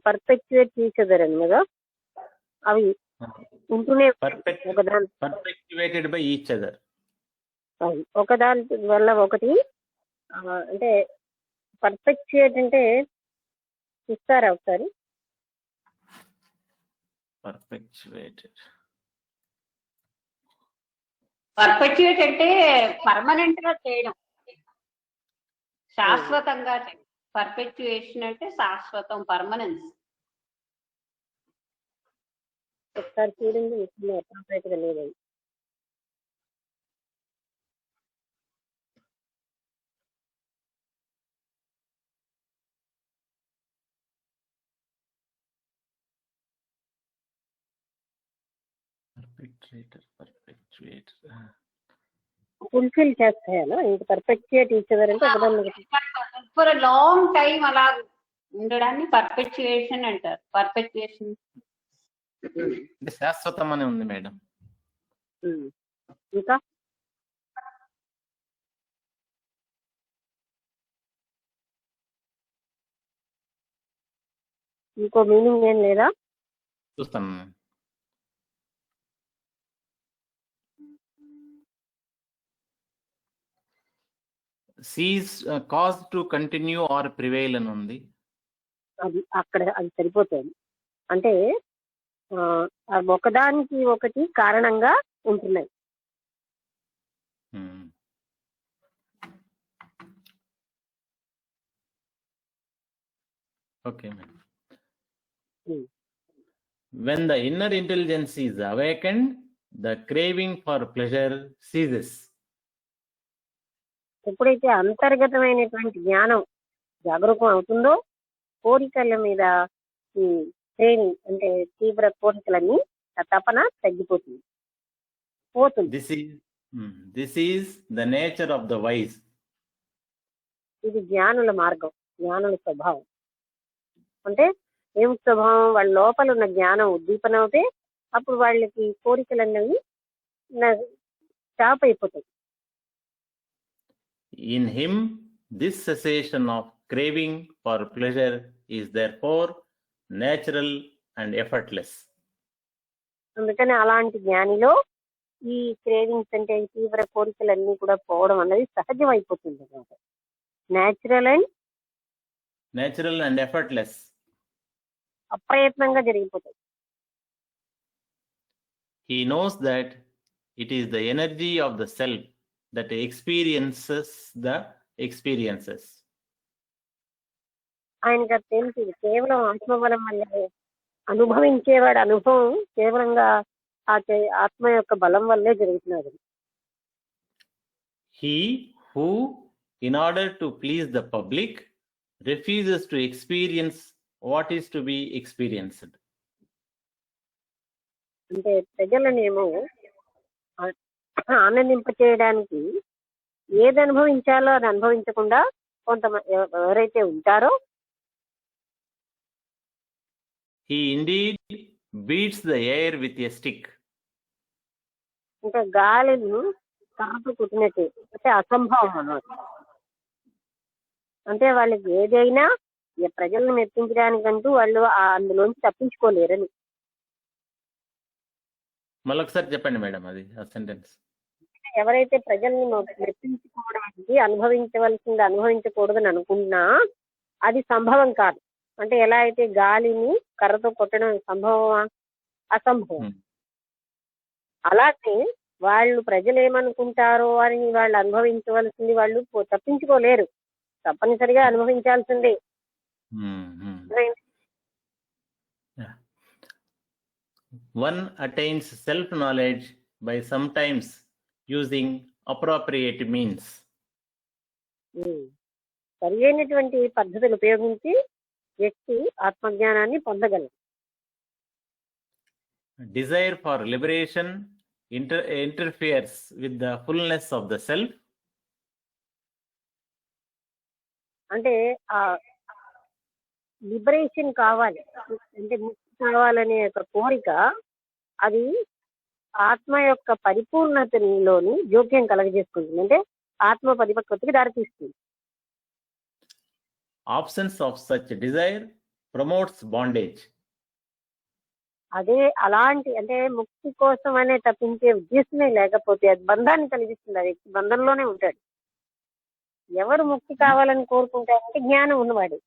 పర్ఫెక్చువేట్ చేసేదారని కదా, అవి ఉంటూనే Perpetuated by each other. ఒకదాని వల్ల ఒకటి, అంటే పర్ఫెక్చుయేట్ అంటే ఇస్తారా ఒకసారి? Perpetuated. పర్పెచ్యుయేట్ అంటే పర్మనెంట్ గా చేయడం, శాశ్వతంగా చేయడం. పర్పెచ్యుయేషన్ అంటే శాశ్వతం, పర్మనెన్స్. ఒకసారి చూడండి, పర్ఫెక్ట్ గా లేదు. Perpetuator. ఫుల్ఫిల్ చేస్తాయా? ఇంక పర్ఫెక్చుయేట్ ఇచ్చేదారంటే ఒకదాన్ని ఫర్ లాంగ్ టైం అలా ఉండడాన్ని పర్పెచ్యుయేషన్ అంటారు. పర్పెచ్యుయేషన్ శాశ్వతం అని ఉంది మేడం. ఇంకా ఇంకో మీనింగ్ ఏం లేదా? చూస్తాను. Seize cause to continue are prevail అని ఉంది. అది అక్కడ అది సరిపోతుంది. అంటే ఒకదానికి ఒకటి కారణంగా ఉంటున్నాయి. Okay madam. When the inner intelligence is awakened, the craving for pleasure ceases. ఎప్పుడైతే అంతర్గతమైనటువంటి జ్ఞానం జాగరూకం అవుతుందో కోరికల మీద ఈ ట్రైనింగ్ అంటే తీవ్ర కోరికలన్నీ ఆ తపన తగ్గిపోతుంది, పోతుంది. This is the nature of the wise. ఇది జ్ఞానుల మార్గం, జ్ఞానుల స్వభావం. అంటే ఏం స్వభావం? వాళ్ళ లోపల ఉన్న జ్ఞానం ఉద్దీపన అవుతే అప్పుడు వాళ్ళకి కోరికలన్నవి స్టాప్ అయిపోతాయి. In him, this cessation of craving for pleasure is therefore natural and effortless. అందుకని అలాంటి జ్ఞానిలో ఈ క్రేవింగ్స్ అంటే ఈ తీవ్ర కోరికలన్నీ కూడా పోవడం అనేది సహజం అయిపోతుంది అనమాట. Natural and natural and effortless. అప్రయత్నంగా జరిగిపోతాయి. He knows that it is the energy of the self that experiences the experiences. ఆయనకు అది తెలుసు, ఇది కేవలం ఆత్మబలం వల్లే అనుభవించేవాడు అనుభవం కేవలంగా ఆత్మ యొక్క బలం వల్లే జరుగుతున్నది. He who, in order to please the public, refuses to experience what is to be experienced. అంటే ప్రజలనేమో ఆనందింప చేయడానికి ఏది అనుభవించాలో అది అనుభవించకుండా కొంతమంది ఎవరైతే ఉంటారో He indeed beats the air with a stick. ఇంకా గాలిని కర్రతో కుట్టినట్టు, అంటే అసంభవం అన్నమాట. అంటే వాళ్ళకి ఏదైనా ప్రజలను మెప్పించడానికంటూ వాళ్ళు అందులోంచి తప్పించుకోలేరని. మళ్ళొకసారి చెప్పండి మేడం అది ఆ సెంటెన్స్. ఎవరైతే ప్రజల్ని మెప్పించుకోవడానికి అనుభవించవలసింది అనుభవించకూడదని అనుకున్నా అది సంభవం కాదు. అంటే ఎలా అయితే గాలిని కర్రతో కొట్టడం సంభవమా? అసంభవం. అలాగే వాళ్ళు ప్రజలు ఏమనుకుంటారో అని వాళ్ళు అనుభవించవలసింది వాళ్ళు తప్పించుకోలేరు, తప్పనిసరిగా అనుభవించాల్సిందే. One attains self-knowledge by sometimes using appropriate means. సరి అయినటువంటి పద్ధతులు ఉపయోగించి వ్యక్తి ఆత్మజ్ఞానాన్ని పొందగలరు. Desire for liberation interferes with the fullness of the self. అంటే ఆ లిబరేషన్ కావాలి, అంటే ముక్తి కావాలనే ఒక కోరిక అది ఆత్మ యొక్క పరిపూర్ణతలోని జోక్యం కలగజేసుకుంటుంది, అంటే ఆత్మ పరిపక్వతకి దారితీస్తుంది. Absence of such desire promotes bondage. అదే అలాంటి అంటే ముక్తి కోసం అనే తప్పించే ఉద్దేశమే లేకపోతే అది బంధాన్ని కలిగిస్తుంది. ఆ వ్యక్తి బంధంలోనే ఉంటాడు. ఎవరు ముక్తి కావాలని కోరుకుంటారంటే జ్ఞానం ఉన్నవాడు.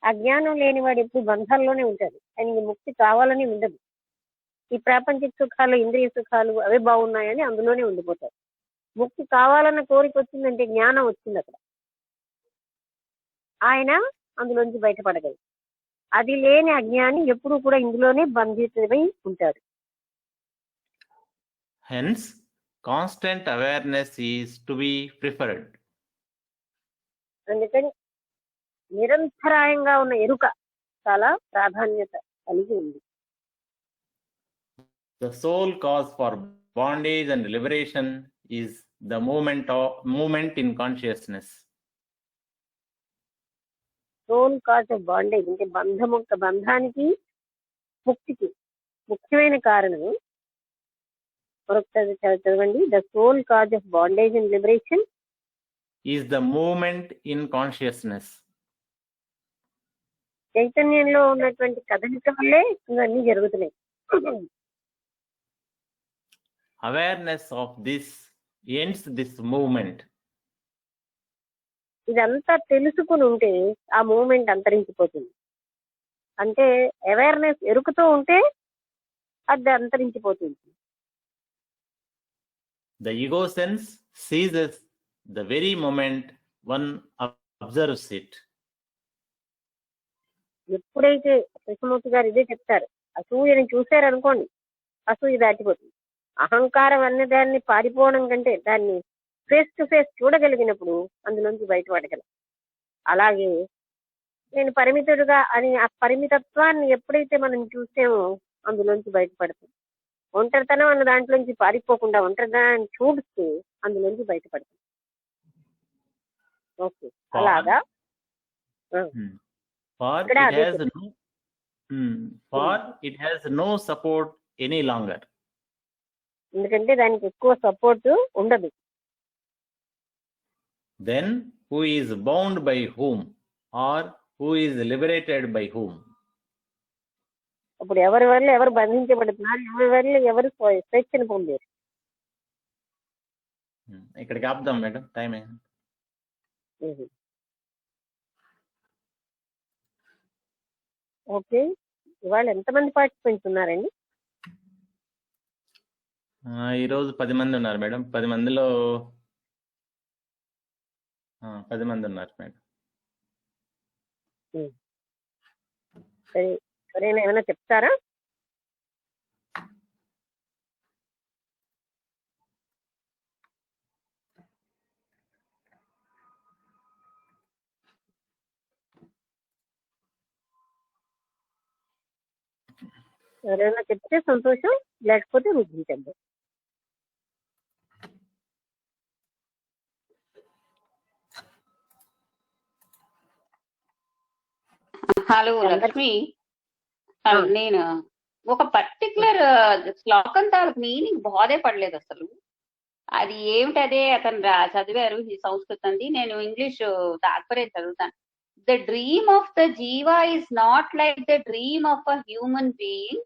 ఆ జ్ఞానం లేనివాడు ఎప్పుడు బంధాల్లోనే ఉంటాడు. ఆయనకి ముక్తి కావాలని ఉండదు. ఈ ప్రాపంచిక సుఖాలు, ఇంద్రియ సుఖాలు అవే బాగున్నాయని అందులోనే ఉండిపోతారు. ముక్తి కావాలన్న కోరిక వచ్చిందంటే జ్ఞానం వచ్చింది అక్కడ, ఆయన అందులోంచి బయటపడగలరు. అది లేని అజ్ఞాని ఎప్పుడు కూడా ఇందులోనే బంధితమై ఉంటాడు. Hence, constant awareness is to be preferred. అందుకని నిరంతరాయంగా ఉన్న ఎరుక చాలా ప్రాధాన్యత కలిగి ఉంది. The sole cause for bondage and liberation is the movement in consciousness. Soul cause of bondage అంటే బంధానికి ముక్తికి ముఖ్యమైన కారణం మరొకసారి చదవండి. The soul cause of bondage and liberation is the movement in consciousness. చైతన్యంలో ఉన్నటువంటి కదలిక వల్లే ఇవన్నీ జరుగుతున్నాయి. Awareness of this ends this movement. ఇదంతా తెలుసుకుని ఉంటే ఆ మూమెంట్ అంతరించిపోతుంది. అంటే అవేర్నెస్ ఎరుకుతూ ఉంటే అది అంతరించిపోతుంది. The ego sense seizes the very moment one observes it. ఎప్పుడైతే కృష్ణమూర్తి గారు ఇదే చెప్తారు, అసూయని చూశారనుకోండి అసూయ దాటిపోతుంది. అహంకారం అనే దాన్ని పారిపోవడం కంటే దాన్ని ఫేస్ టు ఫేస్ చూడగలిగినప్పుడు అందులోంచి బయటపడగలం. అలాగే నేను పరిమితుడుగా అని ఆ పరిమితత్వాన్ని ఎప్పుడైతే మనం చూసామో అందులోంచి బయటపడతాం. ఒంటరితనం అన్న దాంట్లోంచి పారిపోకుండా ఒంటరితనాన్ని చూపిస్తూ అందులోంచి బయటపడతాం. ఓకే, అలాగా For it has no support any longer. ఎందుకంటే దానికి ఎక్కువ సపోర్ట్ ఉండదు. Then who is bound by whom, or who is liberated by whom? అప్పుడు ఎవరి వల్ల ఎవరు బంధించబడుతున్నారు, ఎవరి వల్ల ఎవరు స్వేచ్ఛను పొందారు. ఇక్కడికి ఆపుదాం మేడం, టైం అయింది. ఓకే, ఇవాళ ఎంతమంది పార్టిసిపెంట్స్ ఉన్నారండి? ఈరోజు 10 మంది ఉన్నారు మేడం. 10 మందిలో 10 మంది ఉన్నారు మేడం. సరే, సరేనా, ఏమైనా చెప్తారా? ఎవరైనా చెప్తే సంతోషం, లేకపోతే ముగించేద్దాం. హలో లక్ష్మి, నేను ఒక పర్టికులర్ శ్లోకం తాలూకు మీనింగ్ బోధే పడలేదు అసలు. అది ఏమిటి, అదే అతను చదివారు ఈ సంస్కృతంది, నేను ఇంగ్లీష్ తాత్పర్యం చదువుతాను. The dream of the jiva is not like the dream of a human being.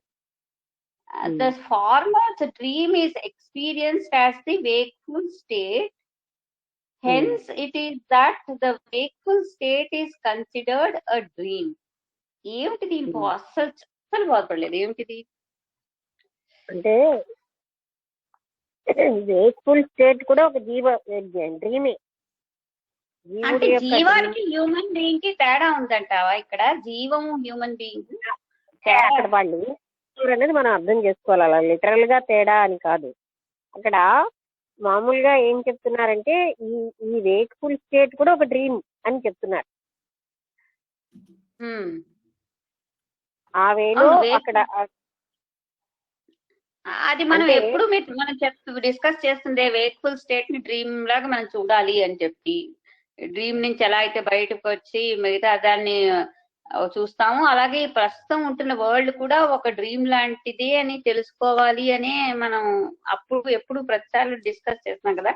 The farmer's dream is experienced as the wakeful state. Hence, it is that the wakeful state is considered a dream. ఏమిటి దీని అసలు బాధపడలేదు, ఏమిటిది అంటే wakeful state కూడా ఒక డ్రీమే. అంటే జీవానికి హ్యూమన్ బీయింగ్ కి తేడా ఉందంటావా? ఇక్కడ జీవం హ్యూమన్ బీయింగ్ అక్కడ వాళ్ళు అనేది మనం అర్థం చేసుకోవాలి, అలా లిటరల్ గా తేడా అని కాదు. అక్కడ మామూలుగా ఏం చెప్తున్నారంటే ఈ వేక్ఫుల్ స్టేట్ కూడా ఒక డ్రీమ్ అని చెప్తున్నారు. ఆ వేలో అక్కడ అది మనం ఎప్పుడు మనం డిస్కస్ చేస్తుండే వేక్ఫుల్ స్టేట్ ని డ్రీమ్ లాగా మనం చూడాలి అని చెప్పి, డ్రీమ్ నుంచి ఎలా అయితే బయటకు వచ్చి మిగతా దాన్ని చూస్తాము, అలాగే ప్రస్తుతం ఉంటున్న వరల్డ్ కూడా ఒక డ్రీమ్ లాంటిది అని తెలుసుకోవాలి అని మనం ఎప్పుడు ప్రతిసార్లు డిస్కస్ చేస్తున్నాం కదా.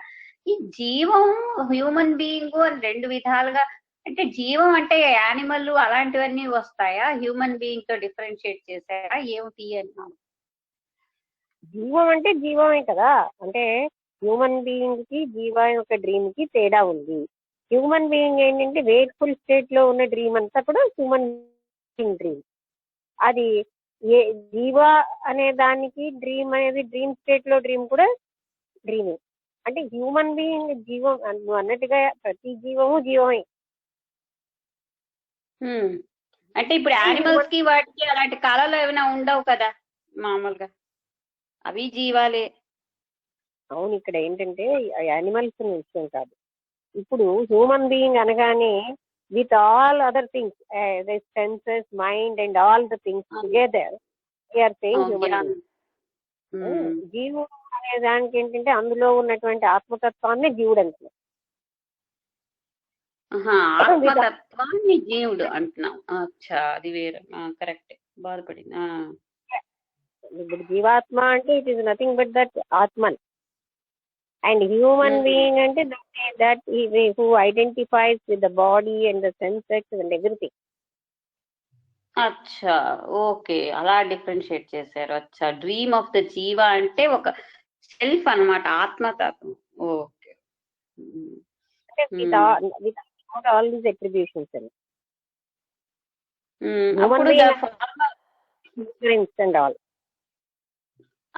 ఈ జీవం హ్యూమన్ బీయింగ్ అని రెండు విధాలుగా, అంటే జీవం అంటే యానిమల్ అలాంటివన్నీ వస్తాయా, హ్యూమన్ బీయింగ్ తో డిఫరెన్షియేట్ చేశారా, ఏమిటి అని? జీవం అంటే జీవమే కదా, అంటే హ్యూమన్ బీయింగ్ కి జీవ యొక్క డ్రీమ్ కి తేడా ఉంది. హ్యూమన్ బీయింగ్ ఏంటంటే వేక్ఫుల్ స్టేట్ లో ఉన్న డ్రీమ్ అంతా కూడా హ్యూమన్ బీయింగ్ డ్రీమ్. అది జీవ అనే దానికి డ్రీమ్ అనేది డ్రీమ్ స్టేట్ లో డ్రీమ్ కూడా డ్రీమే. అంటే హ్యూమన్ బీయింగ్ జీవం అన్నట్టుగా ప్రతి జీవము జీవమే. అంటే ఇప్పుడు యానిమల్స్ కి వాటికి అలాంటి కళలు ఏమైనా ఉండవు కదా మామూలుగా, అవి జీవాలే. అవును, ఇక్కడ ఏంటంటే యానిమల్స్ విషయం కాదు. ఇప్పుడు హ్యూమన్ బీయింగ్ అనగానే with all other things, the senses, mind and all the things together we are saying human being. జీవుడు అనే దానికి ఏంటంటే అందులో ఉన్నటువంటి ఆత్మతత్వాన్ని జీవుడు అంటున్నాం. ఆత్మతత్వాన్ని జీవుడు అంటున్నాం. అచ్చా, అది వేరే, కరెక్ట్, బాధపడింది. ఇప్పుడు జీవాత్మ అంటే it is nothing but that atman. And human being అంటే that who identifies with the body and the senses and everything. అచ్చా, ఓకే, అలా డిఫరెన్షియేట్ చేశారు. అచ్చా, డ్రీమ్ ఆఫ్ ద జీవా అంటే ఒక సెల్ఫ్ అన్నమాట, ఆత్మతత్వం. Okay, with all these attributions.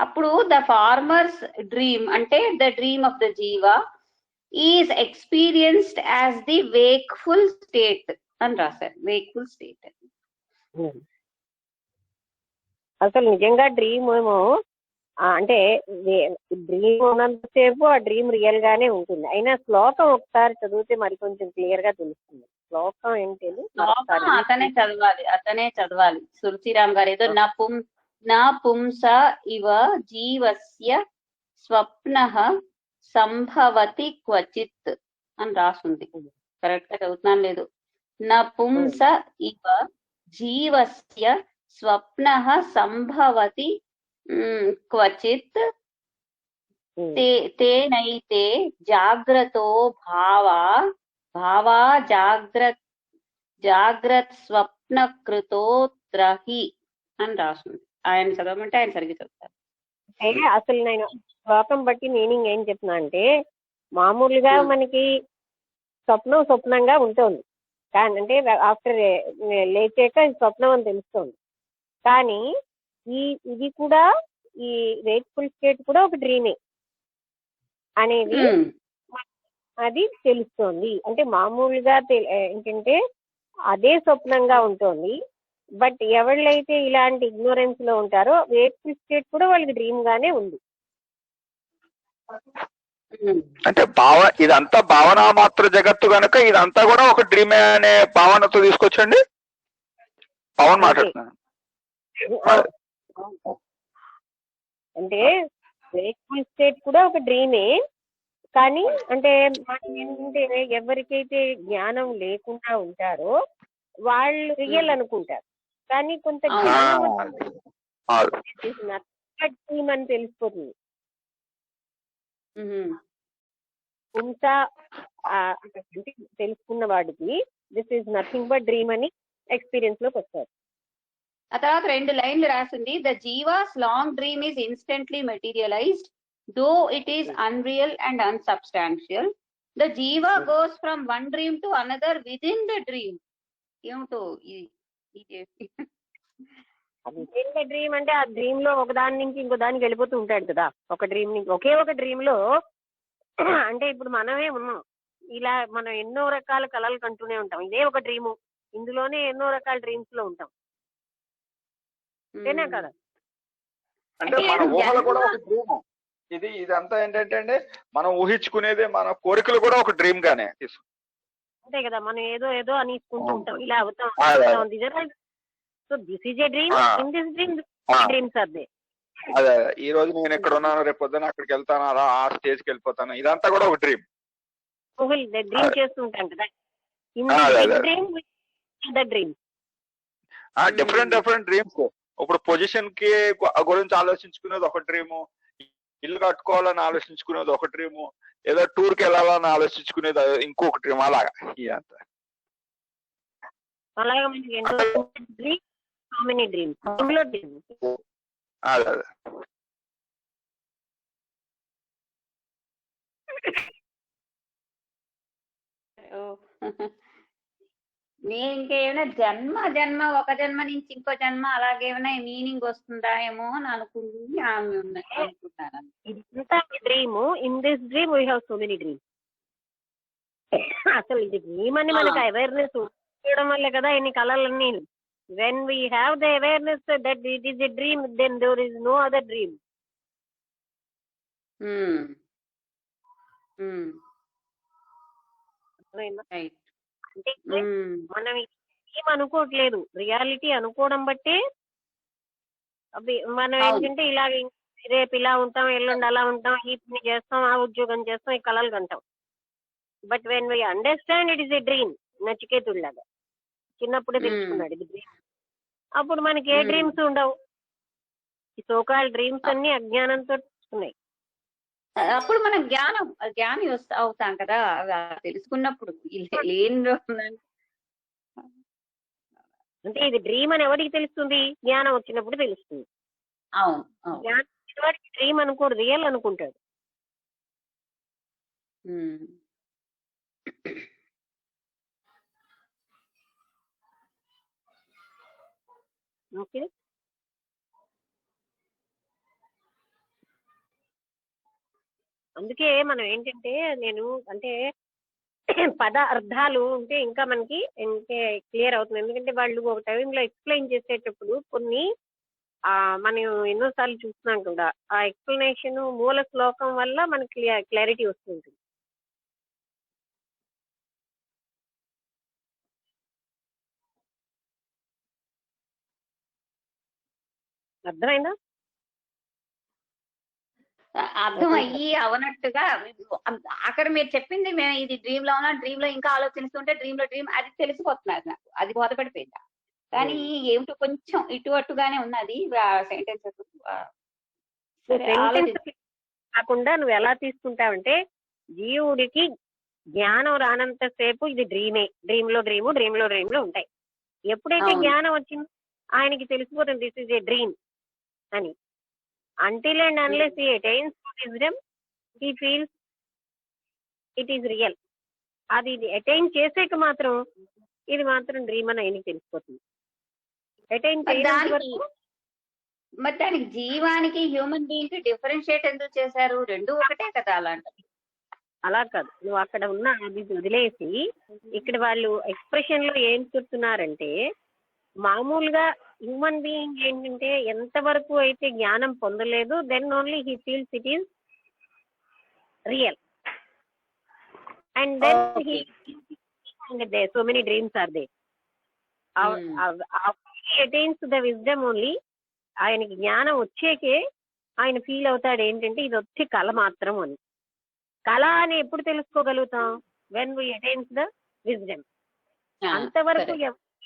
అప్పుడు ద ఫార్మర్స్ డ్రీమ్ అంటే the dream of the jiva is experienced as the wakeful state అని రాశారు. వేక్ఫుల్ స్టేట్ అసలు నిజంగా డ్రీమ్ ఏమో అంటే డ్రీమ్ ఉన్నంతసేపు ఆ డ్రీమ్ రియల్ గానే ఉంటుంది. అయినా శ్లోకం ఒకసారి చదివితే మరి కొంచెం క్లియర్ గా తెలుస్తుంది. శ్లోకం ఏంటి, అతనే చదవాలి తులసిరామ్ గారు. ఏదో నా పుంస ఇవ జీవస్య స్వప్నః సంభవతి క్వచిత్ అని రాసుంది. కరెక్ట్ గా చదువుతున్నాను లేదు? నా పుంస ఇవ జీవస్య స్వప్నః సంభవతి క్వచిత్ తేనైతే జాగ్రతో భావా జాగ్రత్ స్వప్న కృతోత్రహి అని రాసుంది. ఆయన చదవమంటే ఆయన సరిగ్గా చదువుతారు. అసలు నేను శ్లోకం బట్టి మీనింగ్ ఏం చెప్తున్నా అంటే మామూలుగా మనకి స్వప్నం స్వప్నంగా ఉంటుంది, కానీ అంటే ఆఫ్టర్ లేచాక స్వప్నం అని తెలుస్తుంది. కానీ ఇది కూడా ఈ వేక్ఫుల్ స్టేట్ కూడా ఒక డ్రీమే అనేది అది తెలుస్తోంది. అంటే మామూలుగా ఏంటంటే అదే స్వప్నంగా ఉంటుంది. బట్ ఎవళ్ళైతే ఇలాంటి ఇగ్నోరెన్స్ లో ఉంటారో వేక్ఫుల్ స్టేట్ కూడా వాళ్ళకి డ్రీమ్ గానే ఉంది. అంటే ఇదంతా భావన మాత్ర జగత్తు కనుక ఇదంతా కూడా ఒక డ్రీమే అనే భావనతో తీసుకొచ్చండి. పవన్ మాట్లాడుతున్నాను. అంటే వేక్ఫుల్ స్టేట్ కూడా ఒక డ్రీమే, కానీ అంటే మనం ఏంటంటే ఎవరికైతే జ్ఞానం లేకుండా ఉంటారో వాళ్ళు రియల్ అనుకుంటారు. కానీ కొంత జ్ఞానం డ్రీమ్ అని తెలిసిపోతుంది. కొంత తెలుసుకున్న వాడికి this is nothing but dream అని ఎక్స్పీరియన్స్ లోకి వస్తారు. ఆ తర్వాత 2 లైన్లు రాసింది, the jivas long dream is instantly materialised though it is unreal and unsubstantial. The jiva goes from one dream to another within the dream. ఏమిటో డ్రీమ్ అంటే ఆ డ్రీమ్ లో ఒక దాని నుంచి ఇంకో దానికి వెళ్ళిపోతూ ఉంటాడు కదా. ఒక డ్రీమ్ నుంచి ఒకే ఒక డ్రీమ్ లో అంటే ఇప్పుడు మనమే ఉన్నాం, ఇలా మనం ఎన్నో రకాల కళలు కంటూనే ఉంటాం. ఇదే ఒక డ్రీము, ఇందులోనే ఎన్నో రకాల డ్రీమ్స్ లో ఉంటాం, అంతేనా కదా? అంటే మన ఊహలు కూడా ఒక డ్రీమ్. ఇదంతా ఏంటంటే మనం ఊహించుకునేదే, మన కోరికలు కూడా ఒక డ్రీమ్ గానే అంతే కదా. మనం ఏదో ఏదో అనేసుకుంటూ ఉంటాం, ఇలా అవుతాం. So this is a dream, in this dream dreams are they. అదే ఈ రోజు నేను ఎక్కడ ఉన్నాను, రేపు పొద్దున అక్కడికి వెళ్తాను, అలా ఆ స్టేజ్కి వెళ్ళిపోతాను, ఇదంతా కూడా ఒక డ్రీమ్. డ్రీమ్ చేస్తుంటాం కదా. Different dreams. ఇప్పుడు పొజిషన్ కి గురించి ఆలోచించుకునేది ఒక డ్రీము, ఇల్లు కట్టుకోవాలని ఆలోచించుకునేది ఒక డ్రీము, ఏదో టూర్ కి వెళ్ళాలని ఆలోచించుకునేది ఇంకొక డ్రీమ్. అలాగా ఇదంతా అదే నేను ఇంకేమైనా జన్మ ఒక జన్మ నుంచి ఇంకో జన్మ అలాగేమైనా మీనింగ్ వస్తుందా ఏమో అని అనుకుంటున్నాను. Dream in this dream we have so many dreams. అసలు ఇది డ్రీమ్ అని మనకు అవేర్నెస్ చేయడం వల్లే కదా ఇన్ని కళలన్నీ. When we have the awareness that it is a dream, then there is no other dream. అంటే మనం ఏం అనుకోవట్లేదు, రియాలిటీ అనుకోవడం బట్టి అవి మనం ఏంటంటే ఇలా రేపు ఇలా ఉంటాం, ఎల్లుండి అలా ఉంటాం, ఈ పని చేస్తాం, ఆ ఉద్యోగం చేస్తాం, ఈ కళలు కంటాం. But when we understand it is a dream, నచికేతుడిలాగా చిన్నప్పుడే తెలుసుకున్నాడు ఇది డ్రీమ్. అప్పుడు మనకి ఏ డ్రీమ్స్ ఉండవు. ఈ సోకాల్ డ్రీమ్స్ అన్ని అజ్ఞానంతో ఉన్నాయి. అప్పుడు మనం జ్ఞాని అవుతాం కదా తెలుసుకున్నప్పుడు. అంటే ఇది డ్రీమ్ అని ఎవరికి తెలుస్తుంది? జ్ఞానం వచ్చినప్పుడు తెలుస్తుంది. అవును, జ్ఞానం వాడికి డ్రీమ్ అనుకోడు, రియల్ అనుకుంటాడు. ఓకే, అందుకే మనం ఏంటంటే నేను అంటే పద అర్థాలు ఉంటే ఇంకా మనకి అంటే క్లియర్ అవుతుంది. ఎందుకంటే వాళ్ళు ఒక టైంలో ఎక్స్ప్లెయిన్ చేసేటప్పుడు కొన్ని మనం ఎన్నోసార్లు చూస్తున్నాం కూడా, ఆ ఎక్స్ప్లెనేషన్ మూల శ్లోకం వల్ల మనకి క్లారిటీ వస్తుంది. అర్థమైందా? అర్థం అయ్యి అవనట్టుగా అక్కడ మీరు చెప్పింది, మేము ఇది డ్రీమ్ లో ఉన్నా, డ్రీమ్ లో ఇంకా ఆలోచిస్తుంటే డ్రీమ్ అది తెలిసిపోతున్నారు నాకు, అది బోధపడిపోయిందా. కానీ ఏమిటో కొంచెం ఇటు అట్టుగానే ఉన్నది సెంటెన్సెస్. కాకుండా నువ్వు ఎలా తీసుకుంటావంటే, జీవుడికి జ్ఞానం రానంతసేపు ఇది డ్రీమే, డ్రీమ్ లో ఉంటాయి. ఎప్పుడైతే జ్ఞానం వచ్చిందో ఆయనకి తెలిసిపోతుంది దిస్ ఇస్ ఏ డ్రీమ్ అని. Until and unless he attains wisdom, he feels it is real. అది అటైన్ చేసేక మాత్రం ఇది మాత్రం డ్రీమ్ అని ఆయనకి తెలిసిపోతుంది. అటైన్ చేయడానికి వరకు మరి దానికి జీవానికి హ్యూమన్ బీయింగ్ కి డిఫరెన్షియేట్ ఎందుకు చేశారు? రెండు ఒకటే కదా అలాంటివి. అలా కాదు, నువ్వు అక్కడ ఉన్న అది వదిలేసి ఇక్కడ వాళ్ళు ఎక్స్ప్రెషన్ లో ఏం చెప్తున్నారంటే, మామూలుగా హ్యూమన్ బీయింగ్ ఏంటంటే ఎంతవరకు అయితే జ్ఞానం పొందలేదు then only he feels it is real. And then he so many dreams are they. Attains the wisdom only. ఆయనకి జ్ఞానం వచ్చేకే ఆయన ఫీల్ అవుతాడు ఏంటంటే ఇది వచ్చి కళ మాత్రం అని. కళ అని ఎప్పుడు తెలుసుకోగలుగుతాం? When we attains the wisdom. అంతవరకు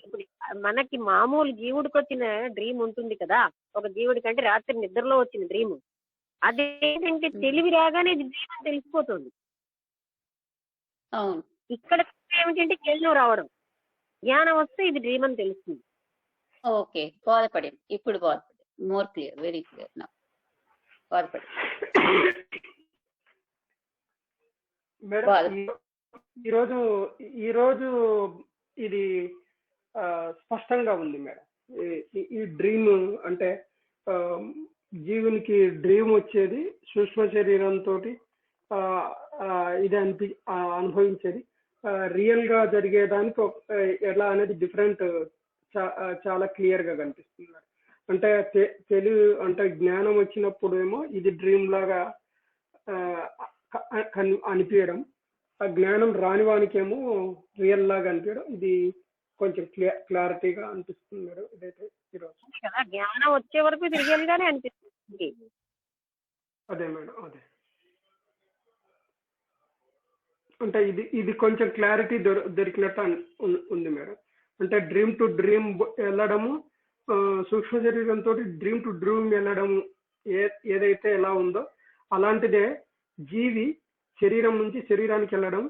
ఇప్పుడు మనకి మామూలు జీవుడికి వచ్చిన డ్రీమ్ ఉంటుంది కదా, ఒక జీవుడి కంటే రాత్రి నిద్రలో వచ్చిన డ్రీమ్, అదేంటంటే తెలివి రాగానే ఇది డ్రీమ్ అని తెలిసిపోతుంది. ఇక్కడ ఏమిటంటే జ్ఞానం రావడం, జ్ఞానం వస్తే ఇది డ్రీమ్ అని తెలుస్తుంది. ఓకే, బాధపడింది ఇప్పుడు, బాధపడింది. మోర్ క్లియర్, వెరీ క్లియర్ నా. బాధపడింది మేడం. ఈరోజు ఇది స్పష్టంగా ఉంది మేడం. ఈ డ్రీమ్ అంటే జీవునికి డ్రీమ్ వచ్చేది సూక్ష్మ శరీరంతో ఇది అనుభవించేది, రియల్ గా జరిగేదానికి ఎలా అనేది డిఫరెంట్ చాలా క్లియర్ గా కనిపిస్తుంది. అంటే తెలివి అంటే జ్ఞానం వచ్చినప్పుడు ఏమో ఇది డ్రీమ్ లాగా అనిపించడం, ఆ జ్ఞానం రాని వానికేమో రియల్ లాగా అనిపించడం. ఇది కొంచెం క్లారిటీగా అనిపిస్తుంది మేడం. ఇదైతే ఈరోజు జ్ఞానం వచ్చే వరకు ఇది రియల్ గానే అనిపిస్తుంది. అదే మేడం, అదే అంటే ఇది కొంచెం క్లారిటీ దొరికినట్టు ఉంది మేడం. అంటే డ్రీమ్ టు డ్రీమ్ వెళ్ళడము, సూక్ష్మ శరీరంతో డ్రీమ్ టు డ్రీమ్ వెళ్ళడము ఏదైతే ఎలా ఉందో అలాంటిదే జీవి శరీరం నుంచి శరీరానికి వెళ్ళడం,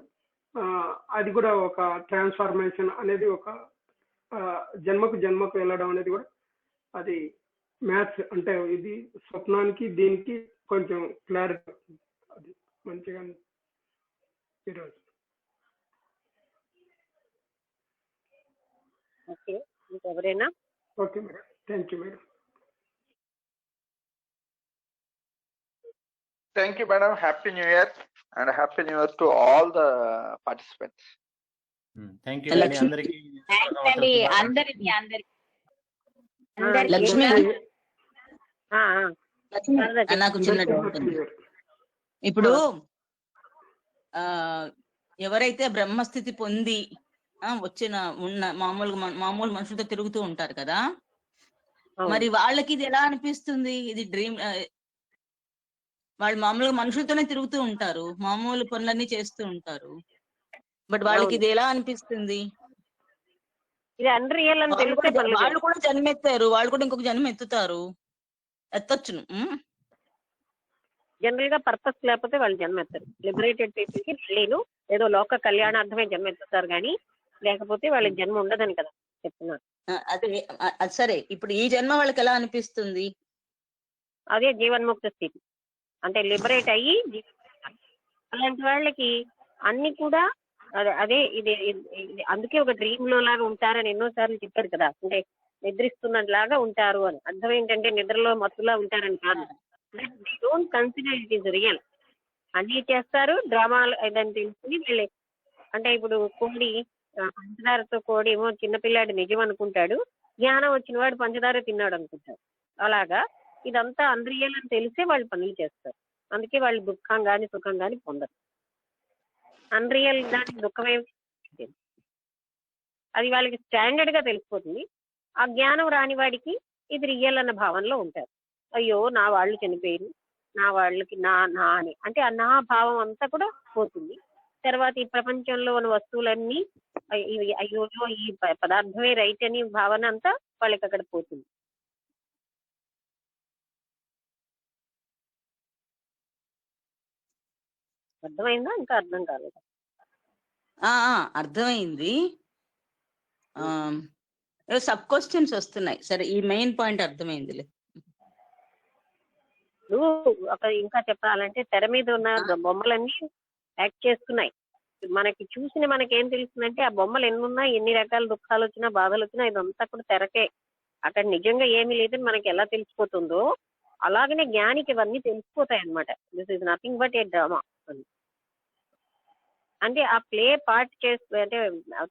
అది కూడా ఒక ట్రాన్స్ఫార్మేషన్ అనేది, ఒక జన్మకు వెళ్ళడం అనేది కూడా అది మ్యాథ్స్. అంటే ఇది స్వప్నానికి దీనికి కొంచెం క్లారిటీ, అది మంచిగా ఈరోజు. ఓకే, ఇంకెవరైనా? Okay madam, thank you madam. Thank you, madam. Happy New Year and Happy New Year to all the participants. Thank you అండి అందరికి. అందరికి లక్ష్మి, నాకు చిన్న డౌట్. ఇప్పుడు ఎవరైతే బ్రహ్మస్థితి పొంది ఉన్న మామూలు మనుషులతో తిరుగుతూ ఉంటారు కదా, మరి వాళ్ళకి ఇది ఎలా అనిపిస్తుంది? ఇది డ్రీమ్. వాళ్ళు మామూలుగా మనుషులతోనే తిరుగుతూ ఉంటారు, మామూలు పనులన్నీ చేస్తూ ఉంటారు, బట్ వాళ్ళకి ఇది ఎలా అనిపిస్తుంది? ఇది అన్రియల్ అని తెలిస్తే వాళ్ళు కూడా జన్మెత్తారు, వాళ్ళు కూడా ఇంకొక జన్మ ఎత్తొచ్చును. జనరల్ గా పర్పస్ లేకపోతే వాళ్ళు జన్మెత్తారు. లిబరేటెడ్ పీపుల్ కి మళ్ళీను ఏదో లోక కళ్యాణార్థమే జన్మెత్తుతారు, కానీ లేకపోతే వాళ్ళకి జన్మ ఉండదని కదా చెప్తున్నారు. అది సరే, ఇప్పుడు ఈ జన్మ వాళ్ళకి ఎలా అనిపిస్తుంది? అదే జీవన్ముక్త స్థితి, అంటే లిబరేట్ అయ్యి అలాంటి వాళ్ళకి అన్ని కూడా అదే ఇది. అందుకే ఒక డ్రీమ్ లో లాగా ఉంటారని ఎన్నోసార్లు చెప్పారు కదా, అంటే నిద్రిస్తున్నట్లాగా ఉంటారు అని. అర్థం ఏంటంటే నిద్రలో మత్తులా ఉంటారని కాదు. Don't consider it is real. అన్ని చేస్తారు, డ్రామాలు ఏదని తెలుసుకుని వెళ్ళే. అంటే ఇప్పుడు కోడి, పంచదారతో కోడి ఏమో చిన్నపిల్లాడు నిజం అనుకుంటాడు, జ్ఞానం వచ్చిన వాడు పంచదార తిన్నాడు అనుకుంటాడు. అలాగా ఇదంతా అన్రియల్ అని తెలిసే వాళ్ళు పనులు చేస్తారు. అందుకే వాళ్ళు దుఃఖం గాని సుఖం గాని పొందరు. అన్రియల్ దానికి దుఃఖమే, అది వాళ్ళకి స్టాండర్డ్ గా తెలిసిపోతుంది. ఆ జ్ఞానం రాని వాడికి ఇది రియల్ అన్న భావనలో ఉంటారు. అయ్యో నా వాళ్ళు చనిపోయారు, నా వాళ్ళకి నా అని, అంటే ఆ నా భావం అంతా కూడా పోతుంది. తర్వాత ఈ ప్రపంచంలో ఉన్న వస్తువులన్నీ అయ్యో ఈ పదార్థమే రైట్ అని భావన అంతా వాళ్ళకి అక్కడ పోతుంది. అర్థమైందా? ఇంకా అర్థం కాలేదా? అర్థమైంది. సబ్ క్వశ్చన్స్ వస్తున్నాయి. సరే, ఈ మెయిన్ పాయింట్ అర్థమైందిలే. ఇంకా చెప్పాలంటే తెర మీద ఉన్న బొమ్మలన్నీ యాక్ట్ చేస్తున్నాయి. మనకి చూసిన మనకేం తెలుస్తుందంటే ఆ బొమ్మలు ఎన్నున్నా, ఎన్ని రకాల దుఃఖాలు వచ్చినా, బాధలు వచ్చినా ఇదంతా కూడా తెరకే. అక్కడ నిజంగా ఏమీ లేదని మనకి ఎలా తెలిసిపోతుందో అలాగనే జ్ఞానికి ఇవన్నీ తెలిసిపోతాయి అనమాట. This is nothing but A drama. అంటే ఆ ప్లే పార్ట్ చేస్తూ అంటే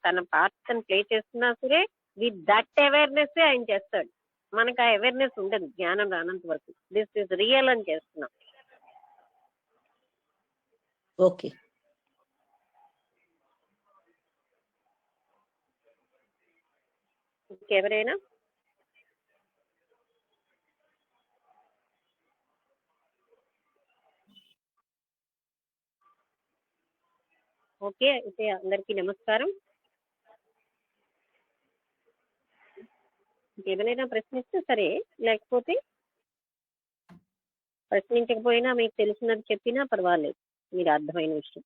తన పార్ట్ తను ప్లే చేస్తున్నా సరే విత్ దట్ అవేర్నెస్ ఆయన చేస్తాడు. మనకు ఆ అవేర్నెస్ ఉండదు జ్ఞానం రానంత వరకు. దిస్ ఇస్ రియల్ అని చేస్తున్నాం. ఓకే. ఇంకెవరైనా? ఓకే, అయితే అందరికీ నమస్కారం. ఇంకేమైనా ప్రశ్నిస్తే సరే, లేకపోతే ప్రశ్నించకపోయినా మీకు తెలిసినది చెప్పినా పర్వాలేదు, మీరు అర్థమైన విషయం.